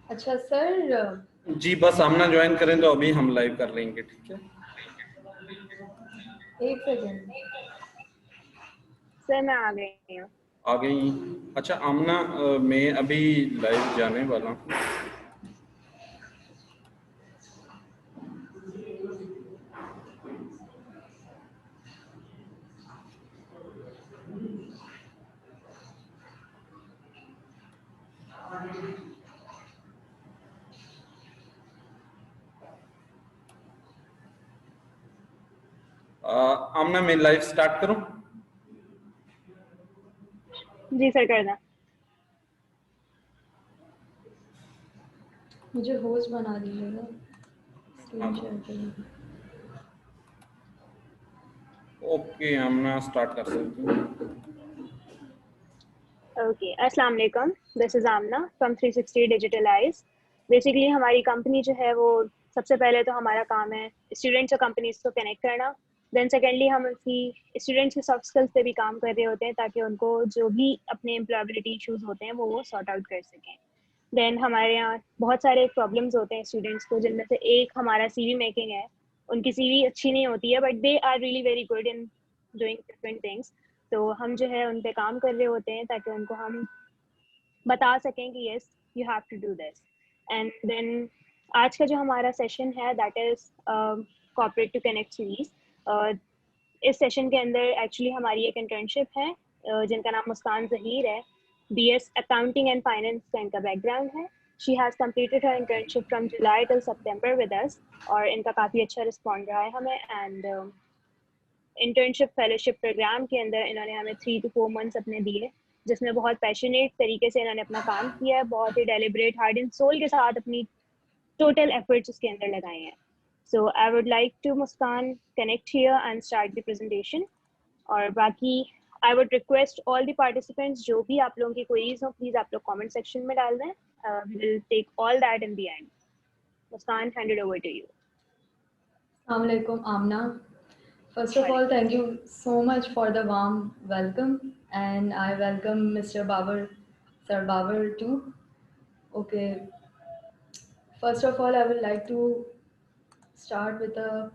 अच्छा सर जी, बस आमना ज्वाइन करें तो अभी हम लाइव कर लेंगे, ठीक है? एक सेकेंड सर मैं आ गई हूँ। आ गई? अच्छा आमना, मैं अभी लाइव जाने वाला हूँ। आमना मैं लाइव स्टार्ट करूं? जी सर करना। मुझे होस्ट बना दीजिएगा, स्क्रीन शेयर करिए। ओके आमना, स्टार्ट कर सकती हूँ। ओके, अस्सलाम वालेकुम, this is Amna from 360 digitalize. Basically हमारी कंपनी जो है वो, सबसे पहले तो हमारा काम है स्टूडेंट्स और कंपनीज को कनेक्ट करना। देन सेकेंडली हम उनकी स्टूडेंट्स के सॉफ्ट स्किल्स पे भी काम कर रहे होते हैं ताकि उनको जो भी अपने एम्प्लॉयबिलिटी इशूज़ होते हैं वो सॉर्ट आउट कर सकें। देन हमारे यहाँ बहुत सारे प्रॉब्लम्स होते हैं स्टूडेंट्स को, जिनमें से एक हमारा CV मेकिंग है। उनकी CV अच्छी नहीं होती है but they are really very good in doing different things. तो हम जो है उन पे काम कर रहे होते हैं ताकि उनको हम बता सकें कि yes you have to do this. And then आज का जो हमारा सेशन है that is corporate to connect series. इस सेशन के अंदर एक्चुअली हमारी एक इंटर्नशिप है जिनका नाम मुस्कान ज़हीर है। BS अकाउंटिंग एंड फाइनेंस का इनका बैकग्राउंड है। She has completed her internship from July till September with us, और इनका काफ़ी अच्छा रिस्पॉन्ड रहा है हमें। एंड इंटर्नशिप फेलोशिप प्रोग्राम के अंदर इन्होंने हमें 3 to 4 मंथ्स अपने दिए, जिसमें बहुत पैशनेट तरीके से इन्होंने अपना काम किया है, बहुत ही डेलिब्रेट हार्ड एंड सोल के साथ अपनी टोटल एफर्ट्स उसके अंदर लगाए हैं। So I would like to Muskan connect here and start the presentation. और बाकी I would request all the participants, जो भी आप लोगों की क्वेरीज हो प्लीज़ आप लोग कमेंट सेक्शन में डाल दें। We will take all that in the end. Muskan, hand it over to you. Assalamu alaikum, Amna. First of all, thank you so much for the warm welcome, and I welcome Mr. Babar, Sir Babar too. Okay, first of all, I would like to start with a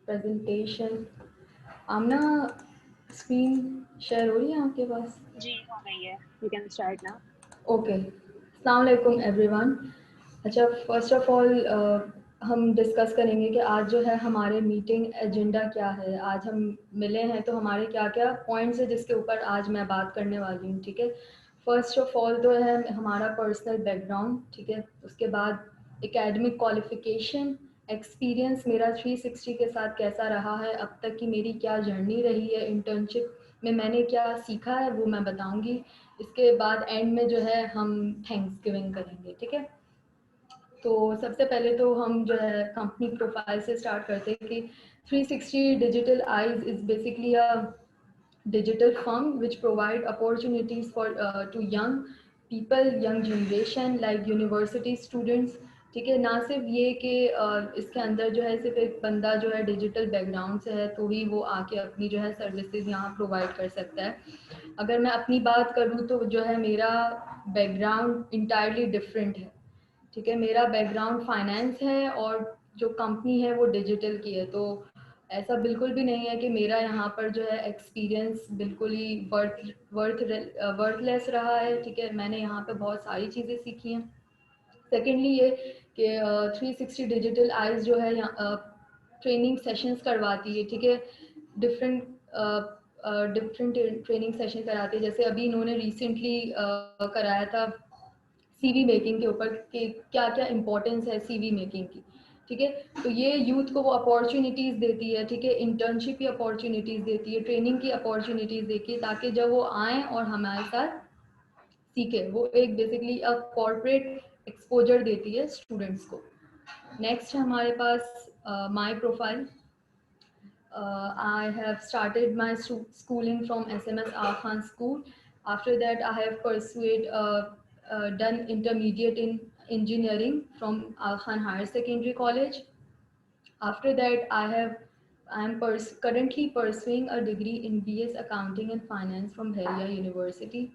presentation. Amna, screen share हो रही है आपके पास? जी हो गई है, you can start now. Okay, अस्सलाम वालेकुम everyone. अच्छा, फर्स्ट ऑफ ऑल हम डिस्कस करेंगे कि आज जो है हमारे मीटिंग एजेंडा क्या है। आज हम मिले हैं तो हमारे क्या क्या पॉइंट्स हैं जिसके ऊपर आज मैं बात करने वाली हूँ, ठीक है। फर्स्ट ऑफ ऑल तो है हमारा पर्सनल बैकग्राउंड, ठीक है। उसके बाद एकेडमिक क्वालिफ़िकेशन, एक्सपीरियंस मेरा 360 के साथ कैसा रहा है, अब तक की मेरी क्या जर्नी रही है, इंटर्नशिप में मैंने क्या सीखा है वो मैं बताऊँगी। इसके बाद एंड में जो है हम थैंक्स गिविंग करेंगे, ठीक है। तो सबसे पहले तो हम जो है कंपनी प्रोफाइल से स्टार्ट करते हैं कि 360 digital eyes is basically a digital firm which provide opportunities for to young people, young generation like university students, ठीक है। ना सिर्फ ये कि इसके अंदर जो है सिर्फ एक बंदा जो है डिजिटल बैकग्राउंड से है तो ही वो आके अपनी जो है सर्विसेज यहाँ प्रोवाइड कर सकता है। अगर मैं अपनी बात करूँ तो जो है मेरा बैकग्राउंड इंटायरली डिफरेंट है, ठीक है। मेरा बैकग्राउंड फाइनेंस है और जो कंपनी है वो डिजिटल की है। तो ऐसा बिल्कुल भी नहीं है कि मेरा यहाँ पर जो है एक्सपीरियंस बिल्कुल ही वर्थलेस रहा है, ठीक है। मैंने यहाँ पे बहुत सारी चीज़ें सीखी हैं। सेकेंडली ये कि 360 डिजिटल आइज जो है ट्रेनिंग सेशंस करवाती है, ठीक है। डिफरेंट ट्रेनिंग सेशन कराती है। जैसे अभी इन्होंने रिसेंटली कराया था सीवी मेकिंग के ऊपर कि क्या क्या इम्पोर्टेंस है सीवी मेकिंग की, ठीक है। तो ये यूथ को वो अपॉर्चुनिटीज़ देती है, ठीक है, इंटर्नशिप की अपॉर्चुनिटीज़ देती है, ट्रेनिंग की अपॉर्चुनिटीज़ देती है, ताकि जब वो आएँ और हमारे साथ सीखें, वो एक बेसिकली कॉर्पोरेट एक्सपोजर देती है स्टूडेंट्स को। नेक्स्ट है हमारे पास my profile. I have started my schooling from SMS Aga Khan School. After that, I have done intermediate in engineering from Aga Khan Higher Secondary College. After that, I am currently pursuing a degree in BS Accounting and Finance from Bharia University.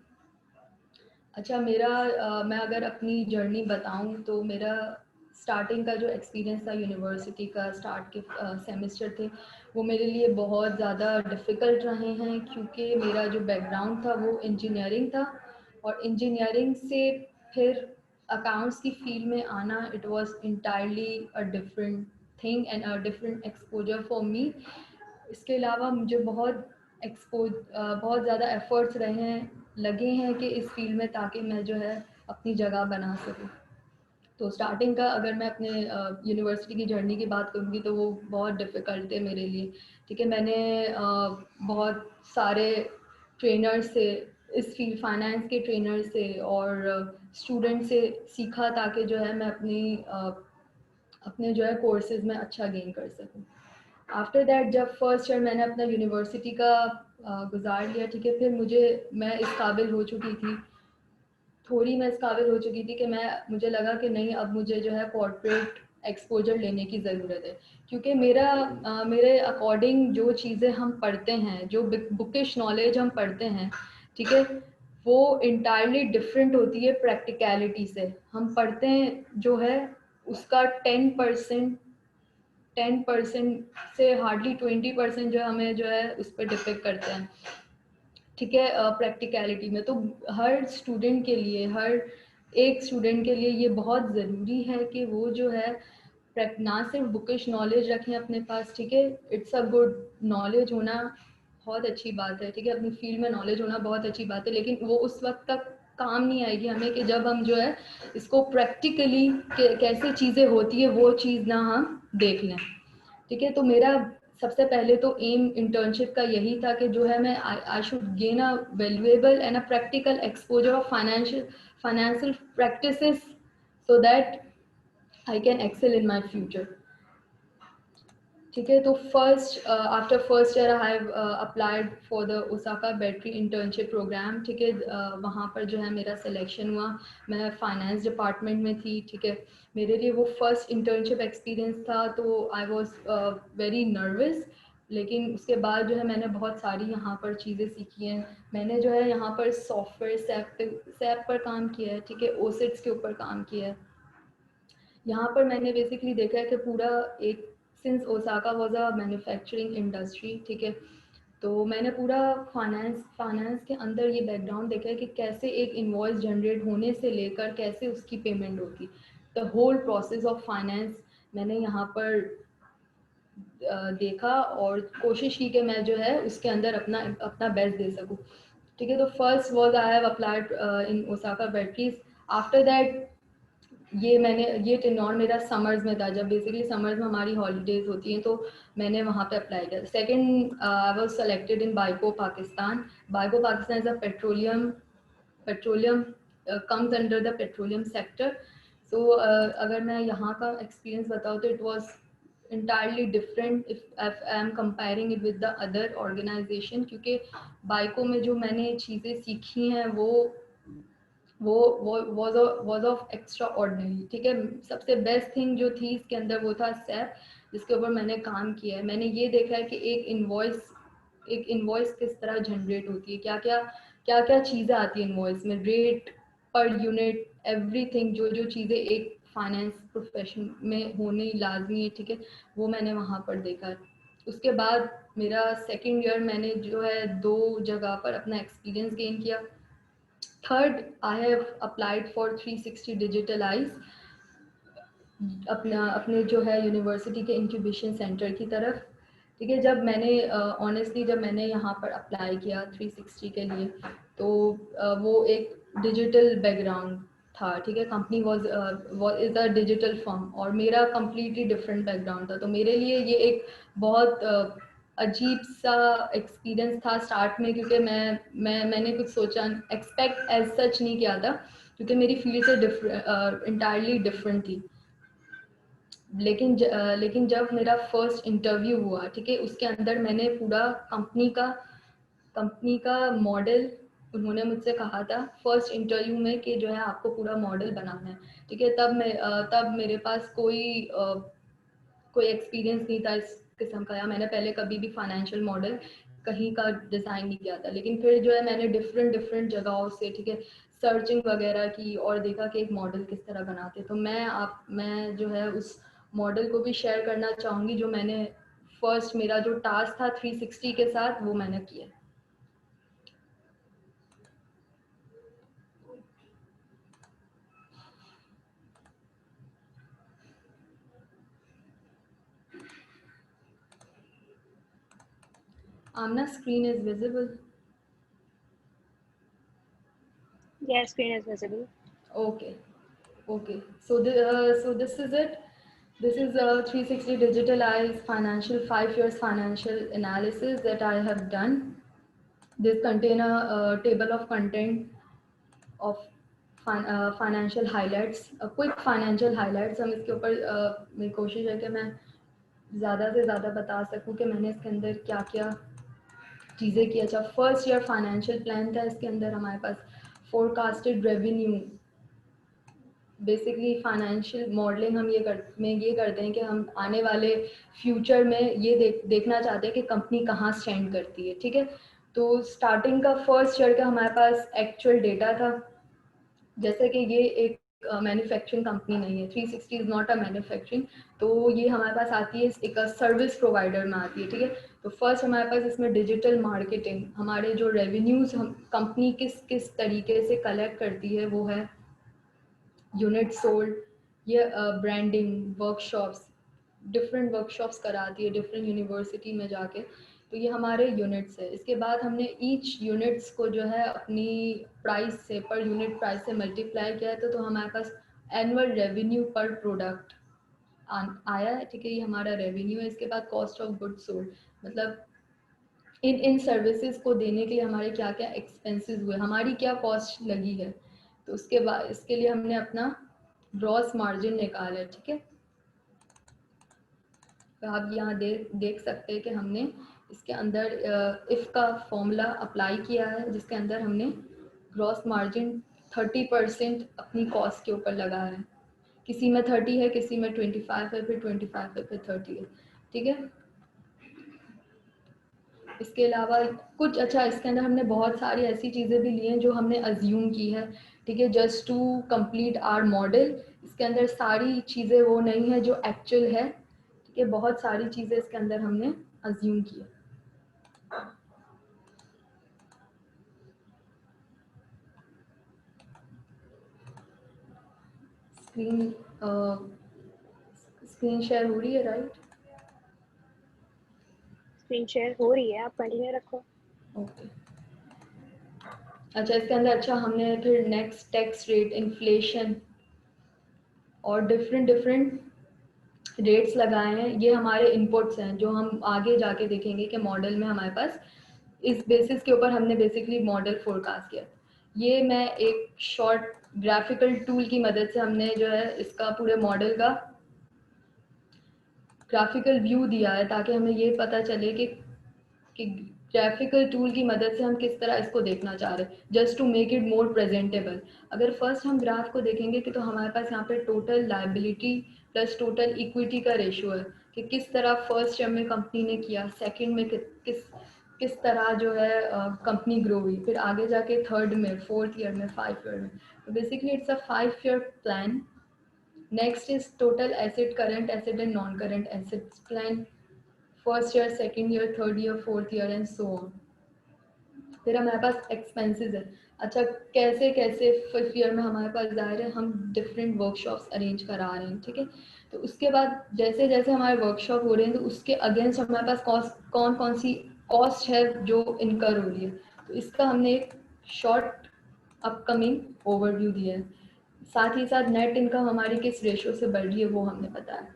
अच्छा मैं अगर अपनी journey बताऊं तो मेरा starting का जो experience था यूनिवर्सिटी का, स्टार्ट के सेमेस्टर थे वो मेरे लिए बहुत ज़्यादा डिफ़िकल्ट रहे हैं, क्योंकि मेरा जो बैकग्राउंड था वो इंजीनियरिंग था, और इंजीनियरिंग से फिर अकाउंट्स की फील्ड में आना, it was entirely a different thing and a different exposure for me. इसके अलावा मुझे बहुत ज़्यादा एफ़र्ट्स लगे हैं कि इस फील्ड में, ताकि मैं जो है अपनी जगह बना सकूं। तो स्टार्टिंग का अगर मैं अपने यूनिवर्सिटी की जर्नी की बात करूँगी तो वो बहुत डिफ़िकल्ट है मेरे लिए, ठीक है। मैंने बहुत सारे ट्रेनर से, इस फील्ड फाइनेंस के ट्रेनर से और स्टूडेंट से सीखा, ताकि जो है मैं अपने जो है कोर्सेज़ में अच्छा गेन कर सकूँ। आफ्टर दैट जब फर्स्ट ईयर मैंने अपना यूनिवर्सिटी का गुजार लिया, ठीक है, फिर मैं इस काबिल हो चुकी थी, मैं इस काबिल हो चुकी थी कि मुझे लगा कि नहीं, अब मुझे जो है कॉर्पोरेट एक्सपोजर लेने की ज़रूरत है, क्योंकि मेरे अकॉर्डिंग जो चीज़ें हम पढ़ते हैं, जो बुकिश नॉलेज हम पढ़ते हैं, ठीक है, वो इंटायरली डिफरेंट होती है प्रैक्टिकलिटी से। हम पढ़ते हैं जो है उसका 10% से हार्डली 20% जो हमें जो है उस पर डिपेक्ट करते हैं, ठीक है, प्रैक्टिकलिटी में। तो हर एक स्टूडेंट के लिए ये बहुत ज़रूरी है कि वो जो है ना सिर्फ बुकिश नॉलेज रखें अपने पास, ठीक है, इट्स अ गुड, नॉलेज होना बहुत अच्छी बात है, ठीक है, अपनी फील्ड में नॉलेज होना बहुत अच्छी बात है, लेकिन वो उस वक्त तक काम नहीं आएगी हमें कि जब हम जो है इसको प्रैक्टिकली कैसे चीज़ें होती है वो चीज़ ना हम देख लें, ठीक है। तो मेरा सबसे पहले तो एम इंटर्नशिप का यही था कि जो है मैं I should gain a valuable and a practical exposure of financial practices, so that I can excel in my future, ठीक है। तो after first year I have applied for the Osaka battery internship programme, ठीक है। वहाँ पर जो है मेरा सिलेक्शन हुआ, मैं फाइनेंस डिपार्टमेंट में थी, ठीक है। मेरे लिए वो फर्स्ट इंटर्नशिप एक्सपीरियंस था, तो आई वॉज वेरी नर्वस, लेकिन उसके बाद जो है मैंने बहुत सारी यहाँ पर चीज़ें सीखी हैं। मैंने जो है यहाँ पर सॉफ्टवेयर सैप पर काम किया है, ठीक है, ओसेट्स के ऊपर काम किया है। यहाँ पर मैंने बेसिकली देखा है कि पूरा एक, since Osaka was a manufacturing industry, ठीक है, तो मैंने पूरा फाइनेंस के अंदर ये बैकग्राउंड देखा है कि कैसे एक इनवॉइस जनरेट होने से लेकर कैसे उसकी पेमेंट होती, the whole process of finance मैंने यहाँ पर देखा, और कोशिश की कि मैं जो है उसके अंदर अपना बेस्ट दे सकूँ, ठीक है। तो first was I have applied in Osaka batteries. After that ये टेनोर मेरा समर्स में था, जब बेसिकली समर्स में हमारी हॉलीडेज होती हैं, तो मैंने वहाँ पे अप्लाई किया। Second, I was selected in Byco Pakistan. Byco Pakistan is a petroleum comes under the petroleum sector. So अगर मैं यहाँ का एक्सपीरियंस बताऊँ तो it was entirely different if I am comparing it with the other organization, क्योंकि बाइको में जो मैंने चीज़ें सीखी हैं वो वॉज ऑफ एक्स्ट्रा ऑर्डिनरी, ठीक है। सबसे बेस्ट थिंग जो थी इसके अंदर वो था सैप, जिसके ऊपर मैंने काम किया है। मैंने ये देखा है कि एक इनवॉइस किस तरह जनरेट होती है, क्या क्या चीज़ें आती है इनवॉइस में, रेट पर यूनिट, एवरीथिंग, जो चीज़ें एक फाइनेंस प्रोफेशन में होनी लाजमी है, ठीक है, वो मैंने वहाँ पर देखा है। उसके बाद मेरा सेकेंड ईयर मैंने जो है 2 जगह पर अपना एक्सपीरियंस गेन किया। Third, I have applied for 360 digital eyes, अपने जो है यूनिवर्सिटी के इंक्यूबेशन सेंटर की तरफ, ठीक है। जब मैंने यहाँ पर अप्लाई किया 360 के लिए, तो वो एक डिजिटल बैकग्राउंड था, ठीक है। Company was is a digital form और मेरा कम्प्लीटली डिफरेंट बैकग्राउंड था, तो मेरे लिए ये एक बहुत अजीब सा एक्सपीरियंस था स्टार्ट में, क्योंकि मैंने कुछ सोचा एक्सपेक्ट एज सच नहीं किया था, क्योंकि मेरी फील्ड से इंटायरली डिफरेंट थी। लेकिन जब मेरा फर्स्ट इंटरव्यू हुआ, ठीक है, उसके अंदर मैंने पूरा कंपनी का मॉडल, उन्होंने मुझसे कहा था फर्स्ट इंटरव्यू में कि जो है आपको पूरा मॉडल बनाना है, ठीक है। तब मेरे पास कोई एक्सपीरियंस नहीं था इस किस्म का, या मैंने पहले कभी भी फाइनेंशियल मॉडल कहीं का डिज़ाइन नहीं किया था। लेकिन फिर जो है मैंने डिफरेंट जगहों से, ठीक है, सर्चिंग वगैरह की और देखा कि एक मॉडल किस तरह बनाते। तो मैं जो है उस मॉडल को भी शेयर करना चाहूँगी, जो मैंने फर्स्ट मेरा जो टास्क था 360 के साथ वो मैंने किया। Amna, screen is visible. Yes, screen is visible. Okay. So this is it. This is a 360 digitalized financial 5 years financial analysis that I have done. This contain a table of content of financial highlights, quick financial highlights. हम इसके ऊपर मेरी कोशिश है कि मैं ज़्यादा से ज़्यादा बता सकूं कि मैंने इसके अंदर क्या क्या चीज़ें की। अच्छा, फर्स्ट ईयर फाइनेंशियल प्लान था, इसके अंदर हमारे पास forecasted revenue, basically financial modelling हम ये करते हैं कि हम आने वाले फ्यूचर में ये देखना चाहते हैं कि कंपनी कहाँ स्टैंड करती है, ठीक है। तो स्टार्टिंग का फर्स्ट ईयर का हमारे पास एक्चुअल डेटा था, जैसे कि ये एक मैन्युफैक्चरिंग कंपनी नहीं है, 360 इज़ नॉट अ मैन्युफैक्चरिंग, तो ये हमारे पास आती है एक सर्विस प्रोवाइडर में आती है, ठीक है। तो फर्स्ट हमारे पास इसमें डिजिटल मार्केटिंग, हमारे जो रेवेन्यूज़ हम कंपनी किस तरीके से कलेक्ट करती है वो है यूनिट सोल्ड, ये ब्रांडिंग वर्कशॉप्स, डिफरेंट वर्कशॉप्स कराती है डिफरेंट यूनिवर्सिटी में जाके, तो ये हमारे यूनिट्स है। इसके बाद हमने ईच यूनिट्स को जो है अपनी प्राइस से, पर यूनिट प्राइस से मल्टीप्लाई किया है, तो हमारे पास एनुअल रेवेन्यू पर प्रोडक्ट आया है, ठीक है। ये हमारा रेवेन्यू है। इसके बाद कॉस्ट ऑफ गुड्स सोल्ड, मतलब इन सर्विसेज को देने के लिए हमारे क्या क्या एक्सपेंसेस हुए, हमारी क्या कॉस्ट लगी है। तो उसके बाद इसके लिए हमने अपना ग्रॉस मार्जिन निकाला है, ठीक है। तो आप यहाँ देख सकते हैं कि हमने इसके अंदर इफ़ का फॉर्मूला अप्लाई किया है, जिसके अंदर हमने ग्रॉस मार्जिन 30% अपनी कॉस्ट के ऊपर लगा है। किसी में 30 है, किसी में 25 है, फिर 25 है, फिर 30 है, ठीक है। इसके अलावा कुछ, अच्छा, इसके अंदर हमने बहुत सारी ऐसी चीज़ें भी ली हैं जो हमने अज्यूम की है, ठीक है, just to complete our model. इसके अंदर सारी चीज़ें वो नहीं है जो एक्चुअल है, ठीक है, बहुत सारी चीज़ें इसके अंदर हमने अज्यूम की है। स्क्रीन शेयर हो रही है, राइट? स्क्रीन शेयर हो रही है, आप कंटिन्यू रखो। ओके। अच्छा, इसके अंदर अच्छा हमने फिर नेक्स्ट टैक्स रेट, इन्फ्लेशन और डिफरेंट रेट्स लगाए हैं। ये हमारे इनपुट्स हैं जो हम आगे जाके देखेंगे कि मॉडल में हमारे पास इस बेसिस के ऊपर हमने बेसिकली मॉडल फोरकास्ट किया। ये मैं एक शॉर्ट ग्राफिकल टूल की मदद से हमने जो है इसका पूरे मॉडल का ग्राफिकल व्यू दिया है, ताकि हमें ये पता चले कि ग्राफिकल टूल की मदद से हम किस तरह इसको देखना चाह रहे हैं, just to make it more presentable. अगर फर्स्ट हम ग्राफ को देखेंगे कि तो हमारे पास यहाँ पे total liability plus total equity का रेशियो है कि किस तरह फर्स्ट ईयर में कंपनी ने किया, सेकंड में किस तरह जो है कंपनी ग्रो हुई, फिर आगे जाके थर्ड में, फोर्थ ईयर में, 5 ईयर में। तो basically it's a 5 year plan. Next is total asset, current asset and non current assets plan, first year, second year, third year, fourth year and so on. फिर हमारे पास expenses है। अच्छा, कैसे कैसे fifth year में हमारे पास ज़ाहिर है हम डिफरेंट वर्कशॉप्स अरेंज करा रहे हैं, ठीक है। तो उसके बाद जैसे जैसे हमारे वर्कशॉप हो रहे हैं, तो उसके अगेंस्ट हमारे पास कौन सी कॉस्ट है जो इनकर हो रही है। तो इसका हमने एक शॉर्ट अपकमिंग ओवरव्यू दिया है। साथ ही साथ नेट इनकम हमारी किस रेशो से बढ़ रही है वो हमने बताया।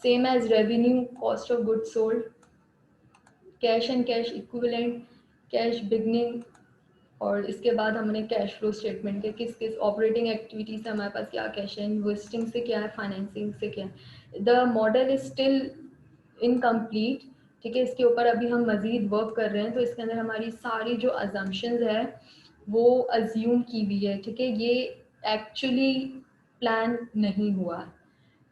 Same as revenue, cost of goods sold, cash and cash equivalent, cash beginning, और इसके बाद हमने कैश फ्लो स्टेटमेंट के किस किस ऑपरेटिंग एक्टिविटीज से हमारे पास क्या कैश है, इन्वेस्टिंग से क्या है, फाइनेंसिंग से क्या है। The model is still incomplete, ठीक है, इसके ऊपर अभी हम मज़ीद वर्क कर रहे हैं। तो इसके अंदर हमारी सारी जो अजम्पशंस है वो अज्यूम की हुई है, ठीक है, ये एक्चुअली प्लान नहीं हुआ है,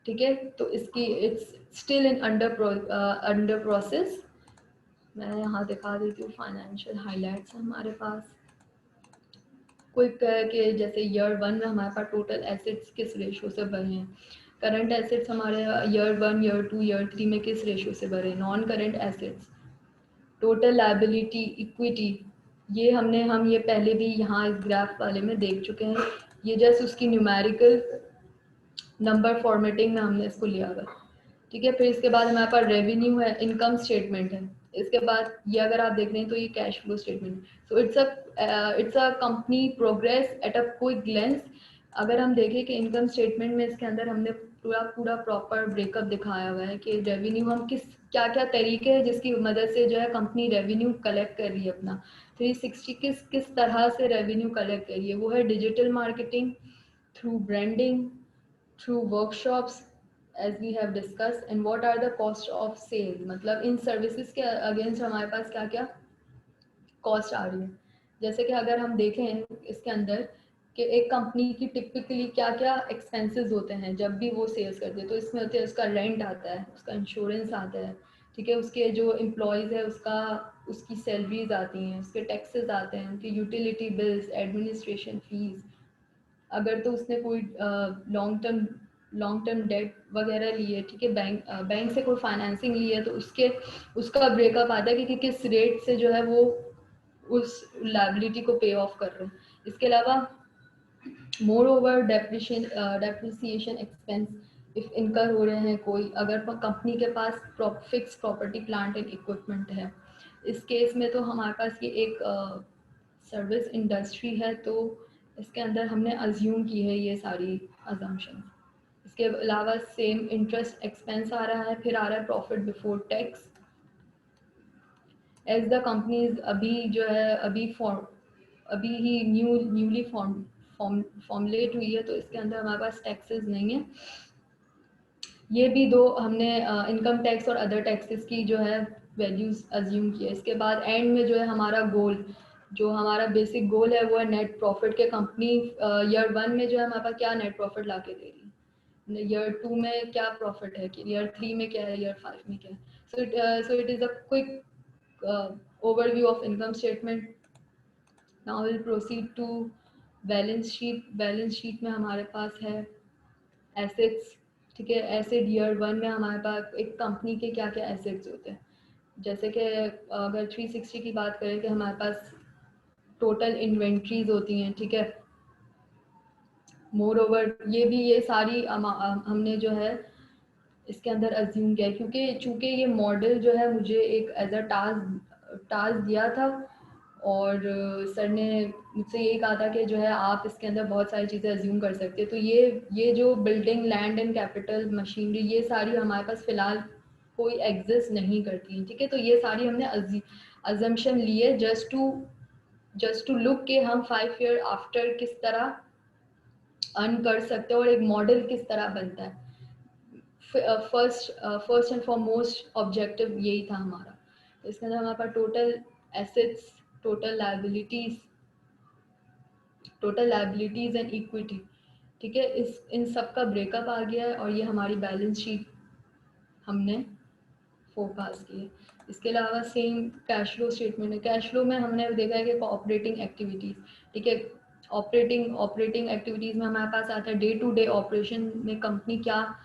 ठीक है। तो इसकी it's still in under process. मैं यहाँ दिखा देती हूँ फाइनेंशियल हाइलाइट्स हमारे पास। क्विक के जैसे ईयर 1 में हमारे पास टोटल एसेट्स किस रेशो से बढ़े हैं, करंट एसेट्स हमारे ईयर 1, ईयर 2, ईयर 3 में किस रेशो से बढ़े, non current assets, total liability, equity, ये हम ये पहले भी यहाँ इस ग्राफ वाले में देख चुके हैं। ये जस्ट उसकी न्यूमेरिकल नंबर फॉर्मेटिंग में हमने इसको लिया हुआ है, ठीक है। फिर इसके बाद हमारे पास रेवेन्यू है, इनकम स्टेटमेंट है, इसके बाद ये अगर आप देख रहे हैं तो ये cash flow statement. So it's a company progress at a quick glens. अगर हम देखें कि इनकम स्टेटमेंट में इसके अंदर हमने पूरा प्रॉपर ब्रेकअप दिखाया हुआ है कि रेवेन्यू हम किस क्या क्या तरीके हैं जिसकी मदद से जो है कंपनी रेवेन्यू कलेक्ट कर रही है अपना। 360 किस तरह से रेवेन्यू कलेक्ट कर रही है, वो है digital marketing, through branding, through workshops as we have discussed, and what are the cost of sale, मतलब इन सर्विसेज के अगेंस्ट हमारे पास क्या क्या कॉस्ट आ रही है। जैसे कि अगर हम देखें इसके अंदर कि एक कंपनी की टिपिकली क्या क्या एक्सपेंसेस होते हैं जब भी वो सेल्स करते हैं, तो इसमें होते हैं उसका रेंट आता है, उसका इंश्योरेंस आता है, ठीक है, उसके जो एम्प्लॉयज़ है उसकी सैलरीज आती हैं, उसके टैक्सेस आते हैं, उनकी यूटिलिटी बिल्स, एडमिनिस्ट्रेशन फीस, अगर तो उसने कोई लॉन्ग टर्म डेट वगैरह ली है, ठीक है, बैंक से कोई फाइनेंसिंग ली है, तो उसका ब्रेकअप आता है कि किस रेट से जो है वो उस लायबिलिटी को पे ऑफ कर रहे हैं। इसके अलावा moreover depreciation expense if incur हो रहे हैं कोई, अगर कंपनी के पास fix property plant and equipment है। इस केस में तो हमारे पास ये एक सर्विस इंडस्ट्री है, तो इसके अंदर हमने अज्यूम की है ये सारी अजम्पशन। इसके अलावा सेम इंटरेस्ट एक्सपेंस आ रहा है, फिर आ रहा है profit before tax. As the companies अभी जो है अभी ही न्यूली फॉर्मुलेट हुई है, तो इसके अंदर हमारे पास टैक्सेस नहीं है। ये भी दो हमने इनकम टैक्स और अदर टैक्सेस की जो है वैल्यूज अज्यूम की है। इसके बाद एंड में जो है हमारा गोल, जो हमारा बेसिक गोल है वो है नेट प्रॉफिट के। कंपनी ईयर 1 में जो है हमारे पास क्या नेट प्रॉफिट ला के दे रही है, ईयर 2 में क्या प्रॉफिट है, ईयर 3 में क्या है, ईयर 5 में क्या है। So it is a quick overview of income statement. Now we'll proceed to balance sheet. Balance sheet में हमारे पास है एसेट्स, ठीक है। एसेट ईयर 1 में हमारे पास एक कंपनी के क्या क्या एसेट्स होते हैं, जैसे कि अगर 360 की बात करें कि हमारे पास टोटल इन्वेंट्रीज होती हैं, ठीक है। मोर ओवर ये सारी हमने जो है इसके अंदर अज्यूम किया है, चूँकि ये मॉडल जो है मुझे एक एज अ टास्क दिया था, और सर ने मुझसे यही कहा था कि जो है आप इसके अंदर बहुत सारी चीज़ें अज्यूम कर सकते हैं। तो ये जो building, land and capital, machinery, ये सारी हमारे पास फ़िलहाल कोई एग्जिस्ट नहीं करती हैं, ठीक है। तो ये सारी हमने अजम्पशन ली है जस्ट टू लुक के हम 5 ईयर आफ्टर किस तरह अर्न कर सकते हैं और एक मॉडल किस तरह बनता है। फर्स्ट एंड फॉरमोस्ट ऑब्जेक्टिव यही था हमारा। तो इसके अंदर हमारे पास total assets, total liabilities and equity, ठीक है, इन सब का ब्रेकअप आ गया है, और ये हमारी बैलेंस शीट हमने फोरकास्ट की है। इसके अलावा सेम कैश फ्लो स्टेटमेंट है। कैश फ्लो में हमने देखा है कि ऑपरेटिंग एक्टिविटीज़, ठीक है, ऑपरेटिंग एक्टिविटीज़ में हमारे पास आता है डे टू डे ऑपरेशन में कंपनी क्या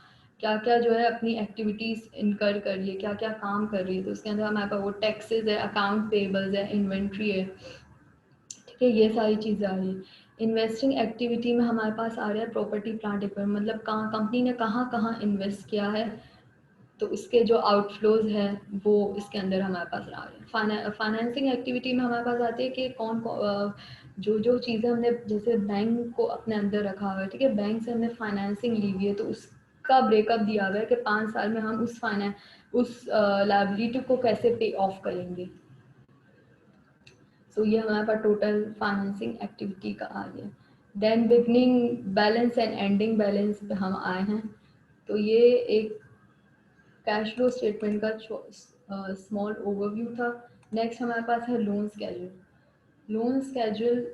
जो है अपनी एक्टिविटीज़ इनकर कर रही है, क्या क्या काम कर रही है। तो उसके अंदर हमारे पास वो टैक्सेस है, अकाउंट पेबल्स है, इन्वेंट्री है, ठीक है, ये सारी चीज़ें आ रही है। इन्वेस्टिंग एक्टिविटी में हमारे पास आ रहा है प्रॉपर्टी प्लांट इक्विपमेंट, मतलब कहाँ कंपनी ने कहाँ इन्वेस्ट किया है, तो उसके जो आउटफ्लोज हैं वो इसके अंदर हमारे पास आ रहे हैं। फाइनेंसिंग एक्टिविटी में हमारे पास आती है कि जो जो चीज़ें हमने जैसे बैंक को अपने अंदर रखा हुआ है, ठीक है, बैंक से हमने फाइनेंसिंग ली हुई है तो उसका ब्रेकअप दिया हुआ है कि 5 साल में हम उस लायबिलिटी को कैसे पे ऑफ करेंगे। सो ये हमारे पास टोटल फाइनेंसिंग एक्टिविटी का आ गया। Then beginning balance and ending balance पे हम आए हैं। तो ये एक कैश फ्लो स्टेटमेंट का स्मॉल ओवरव्यू था। नेक्स्ट हमारे पास है लोन स्केड्यूल। लोन स्केड्यूल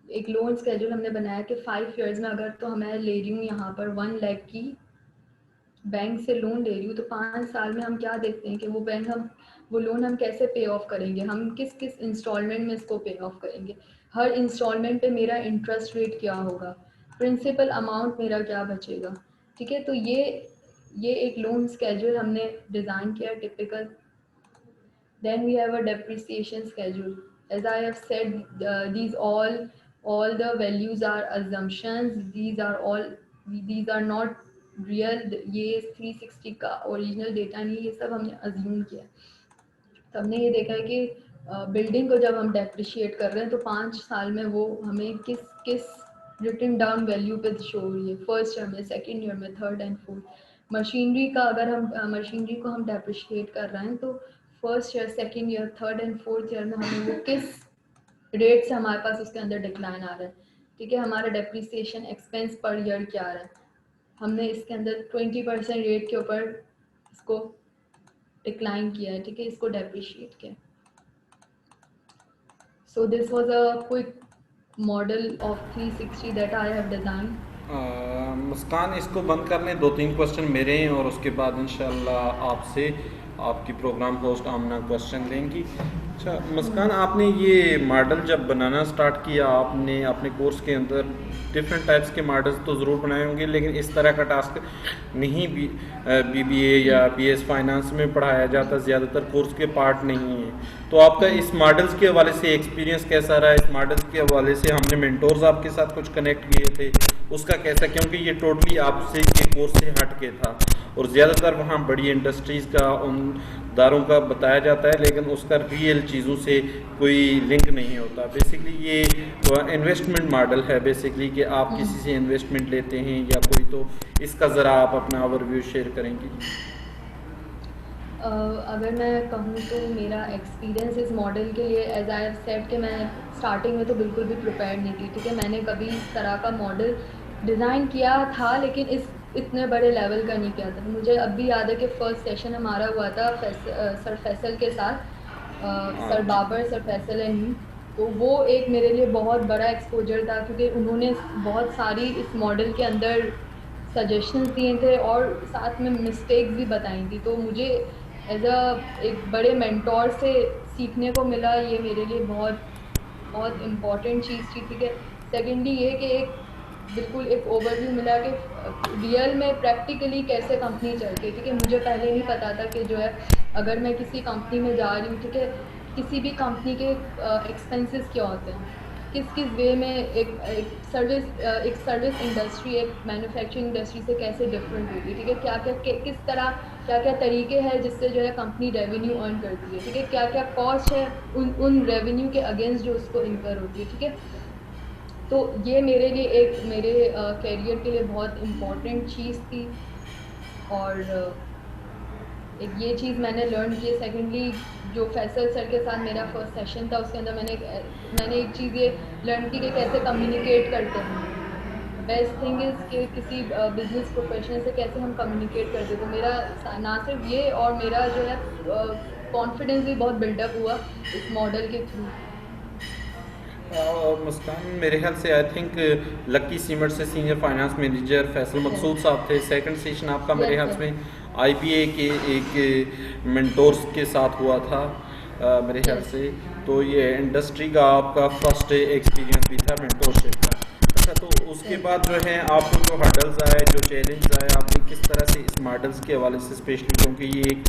एक लोन स्केड्यूल हमने बनाया कि 5 इयर्स में अगर तो मैं ले रही हूँ यहाँ पर 1 लाख की बैंक से लोन ले रही हूँ तो 5 साल में हम क्या देखते हैं कि वो लोन हम कैसे पे ऑफ करेंगे, हम किस किस इंस्टॉलमेंट में इसको पे ऑफ करेंगे, हर इंस्टॉलमेंट पे मेरा इंटरेस्ट रेट क्या होगा, प्रिंसिपल अमाउंट मेरा क्या बचेगा, ठीक है। तो ये एक लोन स्केड्यूल हमने डिज़ाइन किया typical. Then we have a depreciation schedule. As I have said, these all the values are assumptions. These are not real. ये 360 का ओरिजिनल डेटा नहीं, ये सब हमने अज्यूम किया। तो हमने ये देखा है कि बिल्डिंग को जब हम डेप्रिशिएट कर रहे हैं तो 5 साल में वो हमें किस किस रिटन डाउन वैल्यू पे शो हो रही है, फर्स्ट ईयर में, सेकेंड ईयर में, थर्ड एंड फोर्थ। मशीनरी का अगर हम मशीनरी को हम डेप्रिशिएट कर रहे हैं तो first year, second year, third and fourth year में हमें वो किस रेट से हमारे पास उसके अंदर डिक्लाइन आ रहा है, ठीक है। हमारा डेप्रिसिएशन एक्सपेंस पर ईयर क्या आ रहा है, हमने इसके अंदर 20% रेट के ऊपर इसको डिक्लाइन किया है, ठीक है, इसको डेप्रिशिएट किया। So this was a quick model of 360 that I have design. Muskan, इसको बंद कर लें, 2-3 क्वेश्चन मेरे हैं और उसके बाद इंशाल्लाह आपसे आपकी प्रोग्राम होस्ट आमना क्वेश्चन लेंगी। अच्छा मुस्कान, आपने ये मॉडल जब बनाना स्टार्ट किया, आपने अपने कोर्स के अंदर डिफरेंट टाइप्स के मॉडल्स तो ज़रूर बनाए होंगे, लेकिन इस तरह का टास्क नहीं BBA या BS फाइनेंस में पढ़ाया जाता, ज़्यादातर कोर्स के पार्ट नहीं है। तो आपका इस मॉडल्स के हवाले से एक्सपीरियंस कैसा रहा? इस मॉडल्स के हवाले से हमने मेंटोर्स आपके साथ कुछ कनेक्ट किए थे, उसका कैसा, क्योंकि ये टोटली आपसे के कोर्स से हट के था और ज़्यादातर वहाँ बड़ी इंडस्ट्रीज़ का, उन दारों का बताया जाता है, लेकिन उसका रियल चीज़ों से कोई लिंक नहीं होता। बेसिकली ये इन्वेस्टमेंट मॉडल है बेसिकली, कि आप किसी से इन्वेस्टमेंट लेते हैं या कोई, तो इसका ज़रा आप अपना ओवरव्यू शेयर करेंगी। अगर मैं कहूँ तो मेरा एक्सपीरियंस इस मॉडल के लिए, एज आई हैव सेड, कि मैं स्टार्टिंग में तो बिल्कुल भी प्रिपेयर्ड नहीं थी, ठीक है। मैंने कभी इस तरह का मॉडल डिज़ाइन किया था लेकिन इतने बड़े लेवल का नहीं किया था। मुझे अब भी याद है कि फ़र्स्ट सेशन हमारा हुआ था सर फैसल के साथ, sir Babar, sir Faisal and me. तो वो एक मेरे लिए बहुत बड़ा एक्सपोजर था क्योंकि उन्होंने बहुत सारी इस मॉडल के अंदर सजेशंस दिए थे और साथ में मिस्टेक्स भी बताई थी। तो मुझे एक बड़े मेंटोर से सीखने को मिला, ये मेरे लिए बहुत इम्पॉर्टेंट चीज़ थी, ठीक है। सेकेंडली ये कि बिल्कुल एक ओवरव्यू मिला कि रियल में प्रैक्टिकली कैसे कंपनी चलती है, ठीक है। मुझे पहले नहीं पता था कि जो है अगर मैं किसी कंपनी में जा रही हूँ, ठीक है, किसी भी कंपनी के एक्सपेंसेस क्या होते हैं, किस वे में एक सर्विस इंडस्ट्री एक मैन्युफैक्चरिंग इंडस्ट्री से कैसे डिफरेंट होती है, ठीक है। किस तरह क्या तरीके हैं जिससे जो है कंपनी रेवेन्यू अर्न करती है, ठीक है। क्या कॉस्ट है उन रेवेन्यू के अगेंस्ट जो उसको इनकर होती है, ठीक है। तो ये मेरे लिए मेरे कैरियर के लिए बहुत इम्पॉर्टेंट चीज़ थी और एक ये चीज़ मैंने लर्न की। सेकेंडली जो फैसल सर के साथ मेरा फर्स्ट सेशन था उसके अंदर मैंने एक चीज़ ये लर्न की कि कैसे कम्युनिकेट करते हैं। बेस्ट थिंग इज़ कि किसी बिजनेस प्रोफेशनल से कैसे हम कम्युनिकेट करते। तो मेरा ना सिर्फ ये और मेरा जो है कॉन्फिडेंस भी बहुत बिल्डअप हुआ इस मॉडल के थ्रू। मुस्कान, मेरे ख्याल से आई थिंक लक्की सीमेंट से सीनियर फाइनेंस मैनेजर फैसल मकसूद साहब थे। सेकंड सेशन आपका मेरे ख्याल में IBA के एक मेंटोर्स के साथ हुआ था मेरे ख्याल से। तो ये इंडस्ट्री का आपका फर्स्ट एक्सपीरियंस भी था मेंटोरशिप का। अच्छा, तो उसके बाद जो है आपको जो हर्डल्स आए, जो चैलेंज आए, आपने किस तरह से इस मॉडल्स के हवाले से, स्पेशली क्योंकि ये एक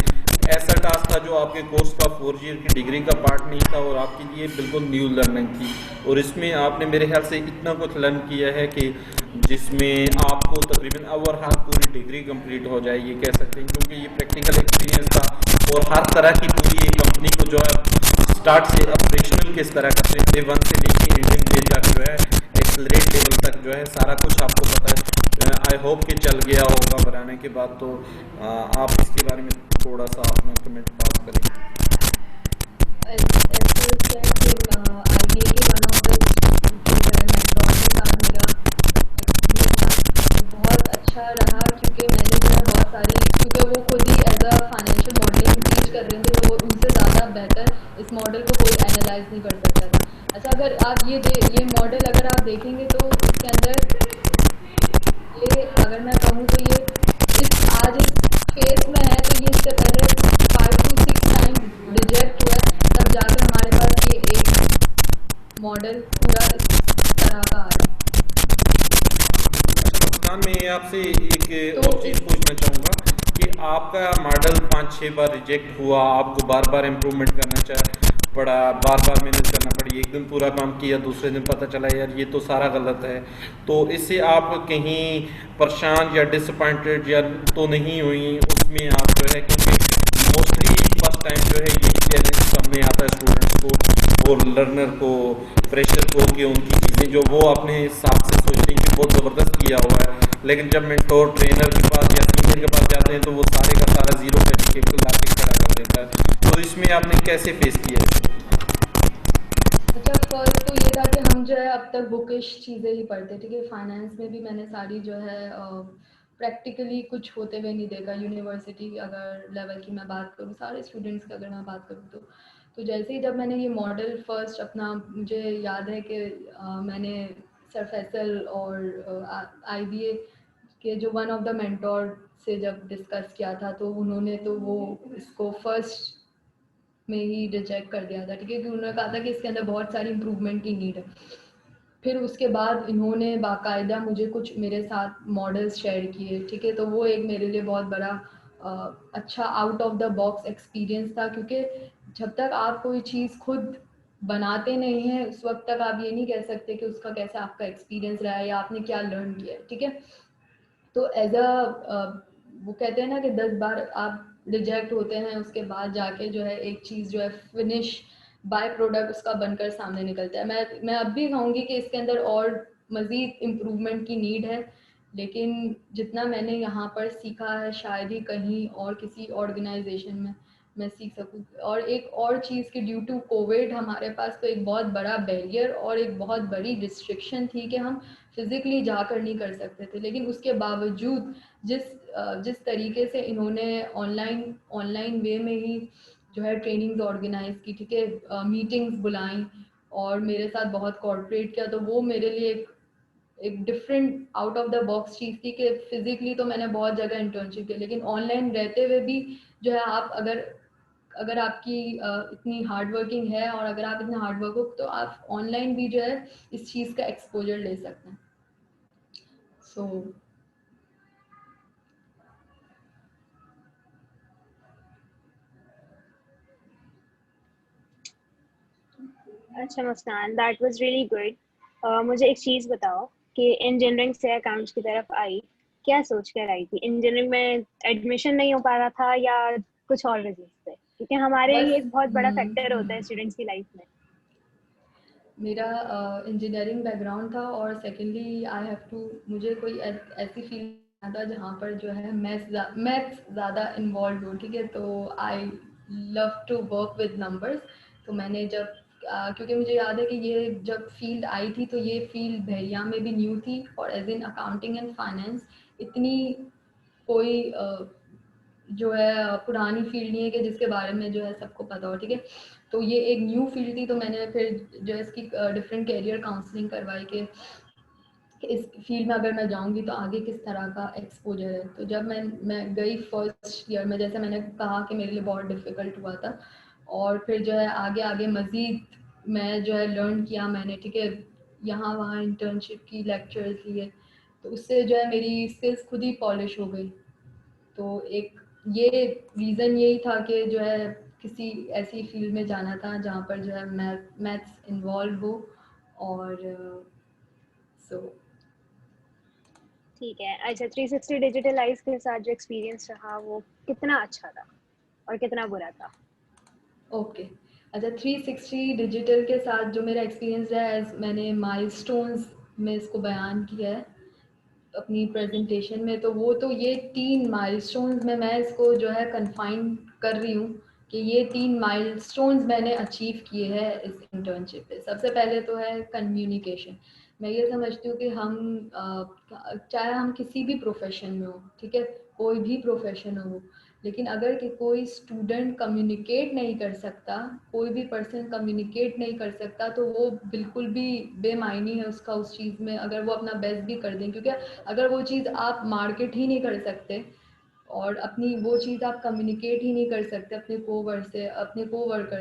ऐसा टास्क था जो आपके कोर्स का 4 ईयर की डिग्री का पार्ट नहीं था और आपके लिए बिल्कुल न्यू लर्निंग थी, और इसमें आपने मेरे ख्याल से इतना कुछ लर्न किया है कि जिसमें आपको तकरीबन ओवरऑल पूरी डिग्री कंप्लीट हो जाए, ये कह सकते हैं, क्योंकि ये प्रैक्टिकल एक्सपीरियंस था और हर तरह की पूरी एक कंपनी को जो है स्टार्ट से ऑपरेशनल किस तरह करते हैं, डे 1 से लेके एंडिंग डे तक जो है एक्सेलरेट लेवल तक जो है सारा कुछ आपको पता है। आई होप कि चल गया होगा बनाने के बाद। तो आप इसके बारे में थोड़ा सा अपना कमेंट पास करें। IBA के वन ऑफ द जो है मेंटोर के साथ मेरा एक्सपीरियंस बहुत अच्छा रहा, क्योंकि मैंने जो है बहुत सारी, क्योंकि वो खुद ही as a financial modelling teach कर रहे थे, तो उनसे ज़्यादा बेहतर इस मॉडल को कोई एनालाइज नहीं कर सकता था। अच्छा, अगर आप ये मॉडल अगर आप देखेंगे तो इसके अंदर ये, अगर मैं कहूँ तो ये आज इस फेज में है, तो ये इससे पहले 5 to 6 टाइम रिजेक्ट हुआ, तब जाकर हमारे पास ये एक मॉडल पूरा इस तरह का आया। मुस्कान, मैं आपसे एक और चीज़ पूछना चाहूँगा कि आपका मॉडल 5-6 बार रिजेक्ट हुआ, आपको बार बार इम्प्रूवमेंट करना पड़ा, बार बार मेहनत करना पड़ी, एक दिन पूरा काम किया, दूसरे दिन पता चला यार ये तो सारा गलत है, तो इससे आप कहीं परेशान या डिसअपॉइंटेड या तो नहीं हुई उसमें आप जो है, क्योंकि मोस्टली फर्स्ट टाइम जो है ये चैलेंज सामने आता है स्टूडेंट्स को और लर्नर को, फ्रेशर को, कि उनकी चीज़ें जो वो अपने हिसाब से सोचते हैं कि बहुत ज़बरदस्त किया हुआ है, लेकिन जब मेंटोर ट्रेनर के पास या सीनियर के पास जाते हैं तो वो सारे का सारा जीरो पे ला के खड़ा कर देता है। तो इसमें आपने कैसे फेस किया? अच्छा, फर्स्ट तो ये था कि हम जो है अब तक बुकिश चीज़ें ही पढ़ते, ठीक है। फाइनेंस में भी मैंने सारी जो है प्रैक्टिकली कुछ होते हुए नहीं देखा। यूनिवर्सिटी अगर लेवल की मैं बात करूँ, सारे स्टूडेंट्स की अगर मैं बात करूँ तो जैसे ही जब मैंने ये मॉडल फर्स्ट अपना, मुझे याद है कि मैंने सर फैसल और IBA के जो वन ऑफ द मेंटोर से जब डिस्कस किया था, तो उन्होंने तो वो इसको फर्स्ट में ही रिजेक्ट कर दिया था, ठीक है, क्योंकि उन्होंने कहा था कि इसके अंदर बहुत सारी इम्प्रूवमेंट की नीड है। फिर उसके बाद इन्होंने बाकायदा मुझे कुछ मेरे साथ मॉडल्स शेयर किए, ठीक है, तो वो एक मेरे लिए बहुत बड़ा अच्छा out of the box experience था, क्योंकि जब तक आप कोई चीज़ खुद बनाते नहीं हैं उस वक्त तक आप ये नहीं कह सकते कि उसका कैसा आपका एक्सपीरियंस रहा है या आपने क्या लर्न किया है, ठीक है। तो एज वो कहते हैं ना कि 10 बार आप रिजेक्ट होते हैं, उसके बाद जाके जो है एक चीज़ जो है फिनिश बाय प्रोडक्ट उसका बनकर सामने निकलता है। मैं अब भी कहूँगी कि इसके अंदर और मज़ीद इम्प्रूवमेंट की नीड है, लेकिन जितना मैंने यहाँ पर सीखा है शायद ही कहीं और किसी ऑर्गेनाइजेशन में मैं सीख सकूँ। और एक और चीज़ कि ड्यू टू कोविड हमारे पास तो एक बहुत बड़ा बैरियर और एक बहुत बड़ी रिस्ट्रिक्शन थी कि हम फिज़िकली जाकर नहीं कर सकते थे, लेकिन उसके बावजूद जिस तरीके से इन्होंने ऑनलाइन वे में ही जो है ट्रेनिंग्स ऑर्गेनाइज की, ठीक है, मीटिंग्स बुलाई और मेरे साथ बहुत कोऑपरेट किया, तो वो मेरे लिए एक different out of the box चीज़ थी कि फिज़िकली तो मैंने बहुत जगह इंटर्नशिप की, लेकिन ऑनलाइन रहते हुए भी जो है आप अगर आपकी इतनी हार्ड वर्किंग है और अगर आप इतने हार्ड वर्क हो तो आप ऑनलाइन भी जो है इस चीज़ का एक्सपोजर ले सकते हैं। सो अच्छा मुस्कान, दैट वाज रियली गुड। मुझे एक चीज़ बताओ कि इंजीनियरिंग से अकाउंट्स की तरफ आई, क्या सोच कर आई थी? इंजीनियरिंग में एडमिशन नहीं हो पा रहा था या कुछ और रीजन थे? क्योंकि हमारे बस ये एक बहुत बड़ा फैक्टर होता है स्टूडेंट्स की लाइफ में। मेरा इंजीनियरिंग बैकग्राउंड था और सेकेंडली आई हैव टू, मुझे कोई ऐसी फील्ड था जहाँ पर जो है मैथ्स ज़्यादा इन्वॉल्व हो, ठीक है, तो I love to work with numbers. तो मैंने जब क्योंकि मुझे याद है कि ये जब फील्ड आई थी तो ये फील्ड बहरिया में भी न्यू थी और as in accounting and finance इतनी कोई जो है पुरानी फील्ड नहीं है कि जिसके बारे में जो है सबको पता हो, ठीक है। तो ये एक न्यू फील्ड थी, तो मैंने फिर जो है इसकी डिफरेंट कैरियर काउंसलिंग करवाई कि इस फील्ड में अगर मैं जाऊंगी तो आगे किस तरह का एक्सपोजर है। तो जब मैं गई फर्स्ट ईयर में, जैसे मैंने कहा कि मेरे लिए बहुत डिफ़िकल्ट हुआ था और फिर जो है आगे आगे मज़ीद मैं जो है लर्न किया मैंने, ठीक है, यहाँ वहाँ इंटर्नशिप की, लेक्चर्स लिए, तो उससे जो है मेरी स्किल्स खुद ही पॉलिश हो गई। तो एक ये रीज़न यही था कि जो है किसी ऐसी फील्ड में जाना था जहाँ पर जो है मैथ्स इन्वॉल्व हो और सो ठीक है। अच्छा, 360 डिजिटलाइज के साथ जो एक्सपीरियंस रहा वो कितना अच्छा था और कितना बुरा था? ओके। अच्छा, 360 डिजिटल के साथ जो मेरा एक्सपीरियंस रहा है, मैंने माइलस्टोन्स में इसको बयान किया है अपनी प्रेजेंटेशन में, तो वो तो ये 3 माइलस्टोन्स में मैं इसको जो है कन्फाइन कर रही हूँ कि ये 3 माइलस्टोन्स मैंने अचीव किए हैं इस इंटर्नशिप पे। सबसे पहले तो है कम्युनिकेशन। मैं ये समझती हूँ कि हम चाहे हम किसी भी प्रोफेशन में हो, ठीक है, कोई भी प्रोफेशन हो, लेकिन अगर कि कोई स्टूडेंट कम्युनिकेट नहीं कर सकता, कोई भी पर्सन कम्युनिकेट नहीं कर सकता, तो वो बिल्कुल भी बेमायनी है उसका उस चीज़ में, अगर वो अपना बेस्ट भी कर दें, क्योंकि अगर वो चीज़ आप मार्केट ही नहीं कर सकते और अपनी वो चीज़ आप कम्युनिकेट ही नहीं कर सकते अपने कोवर्कर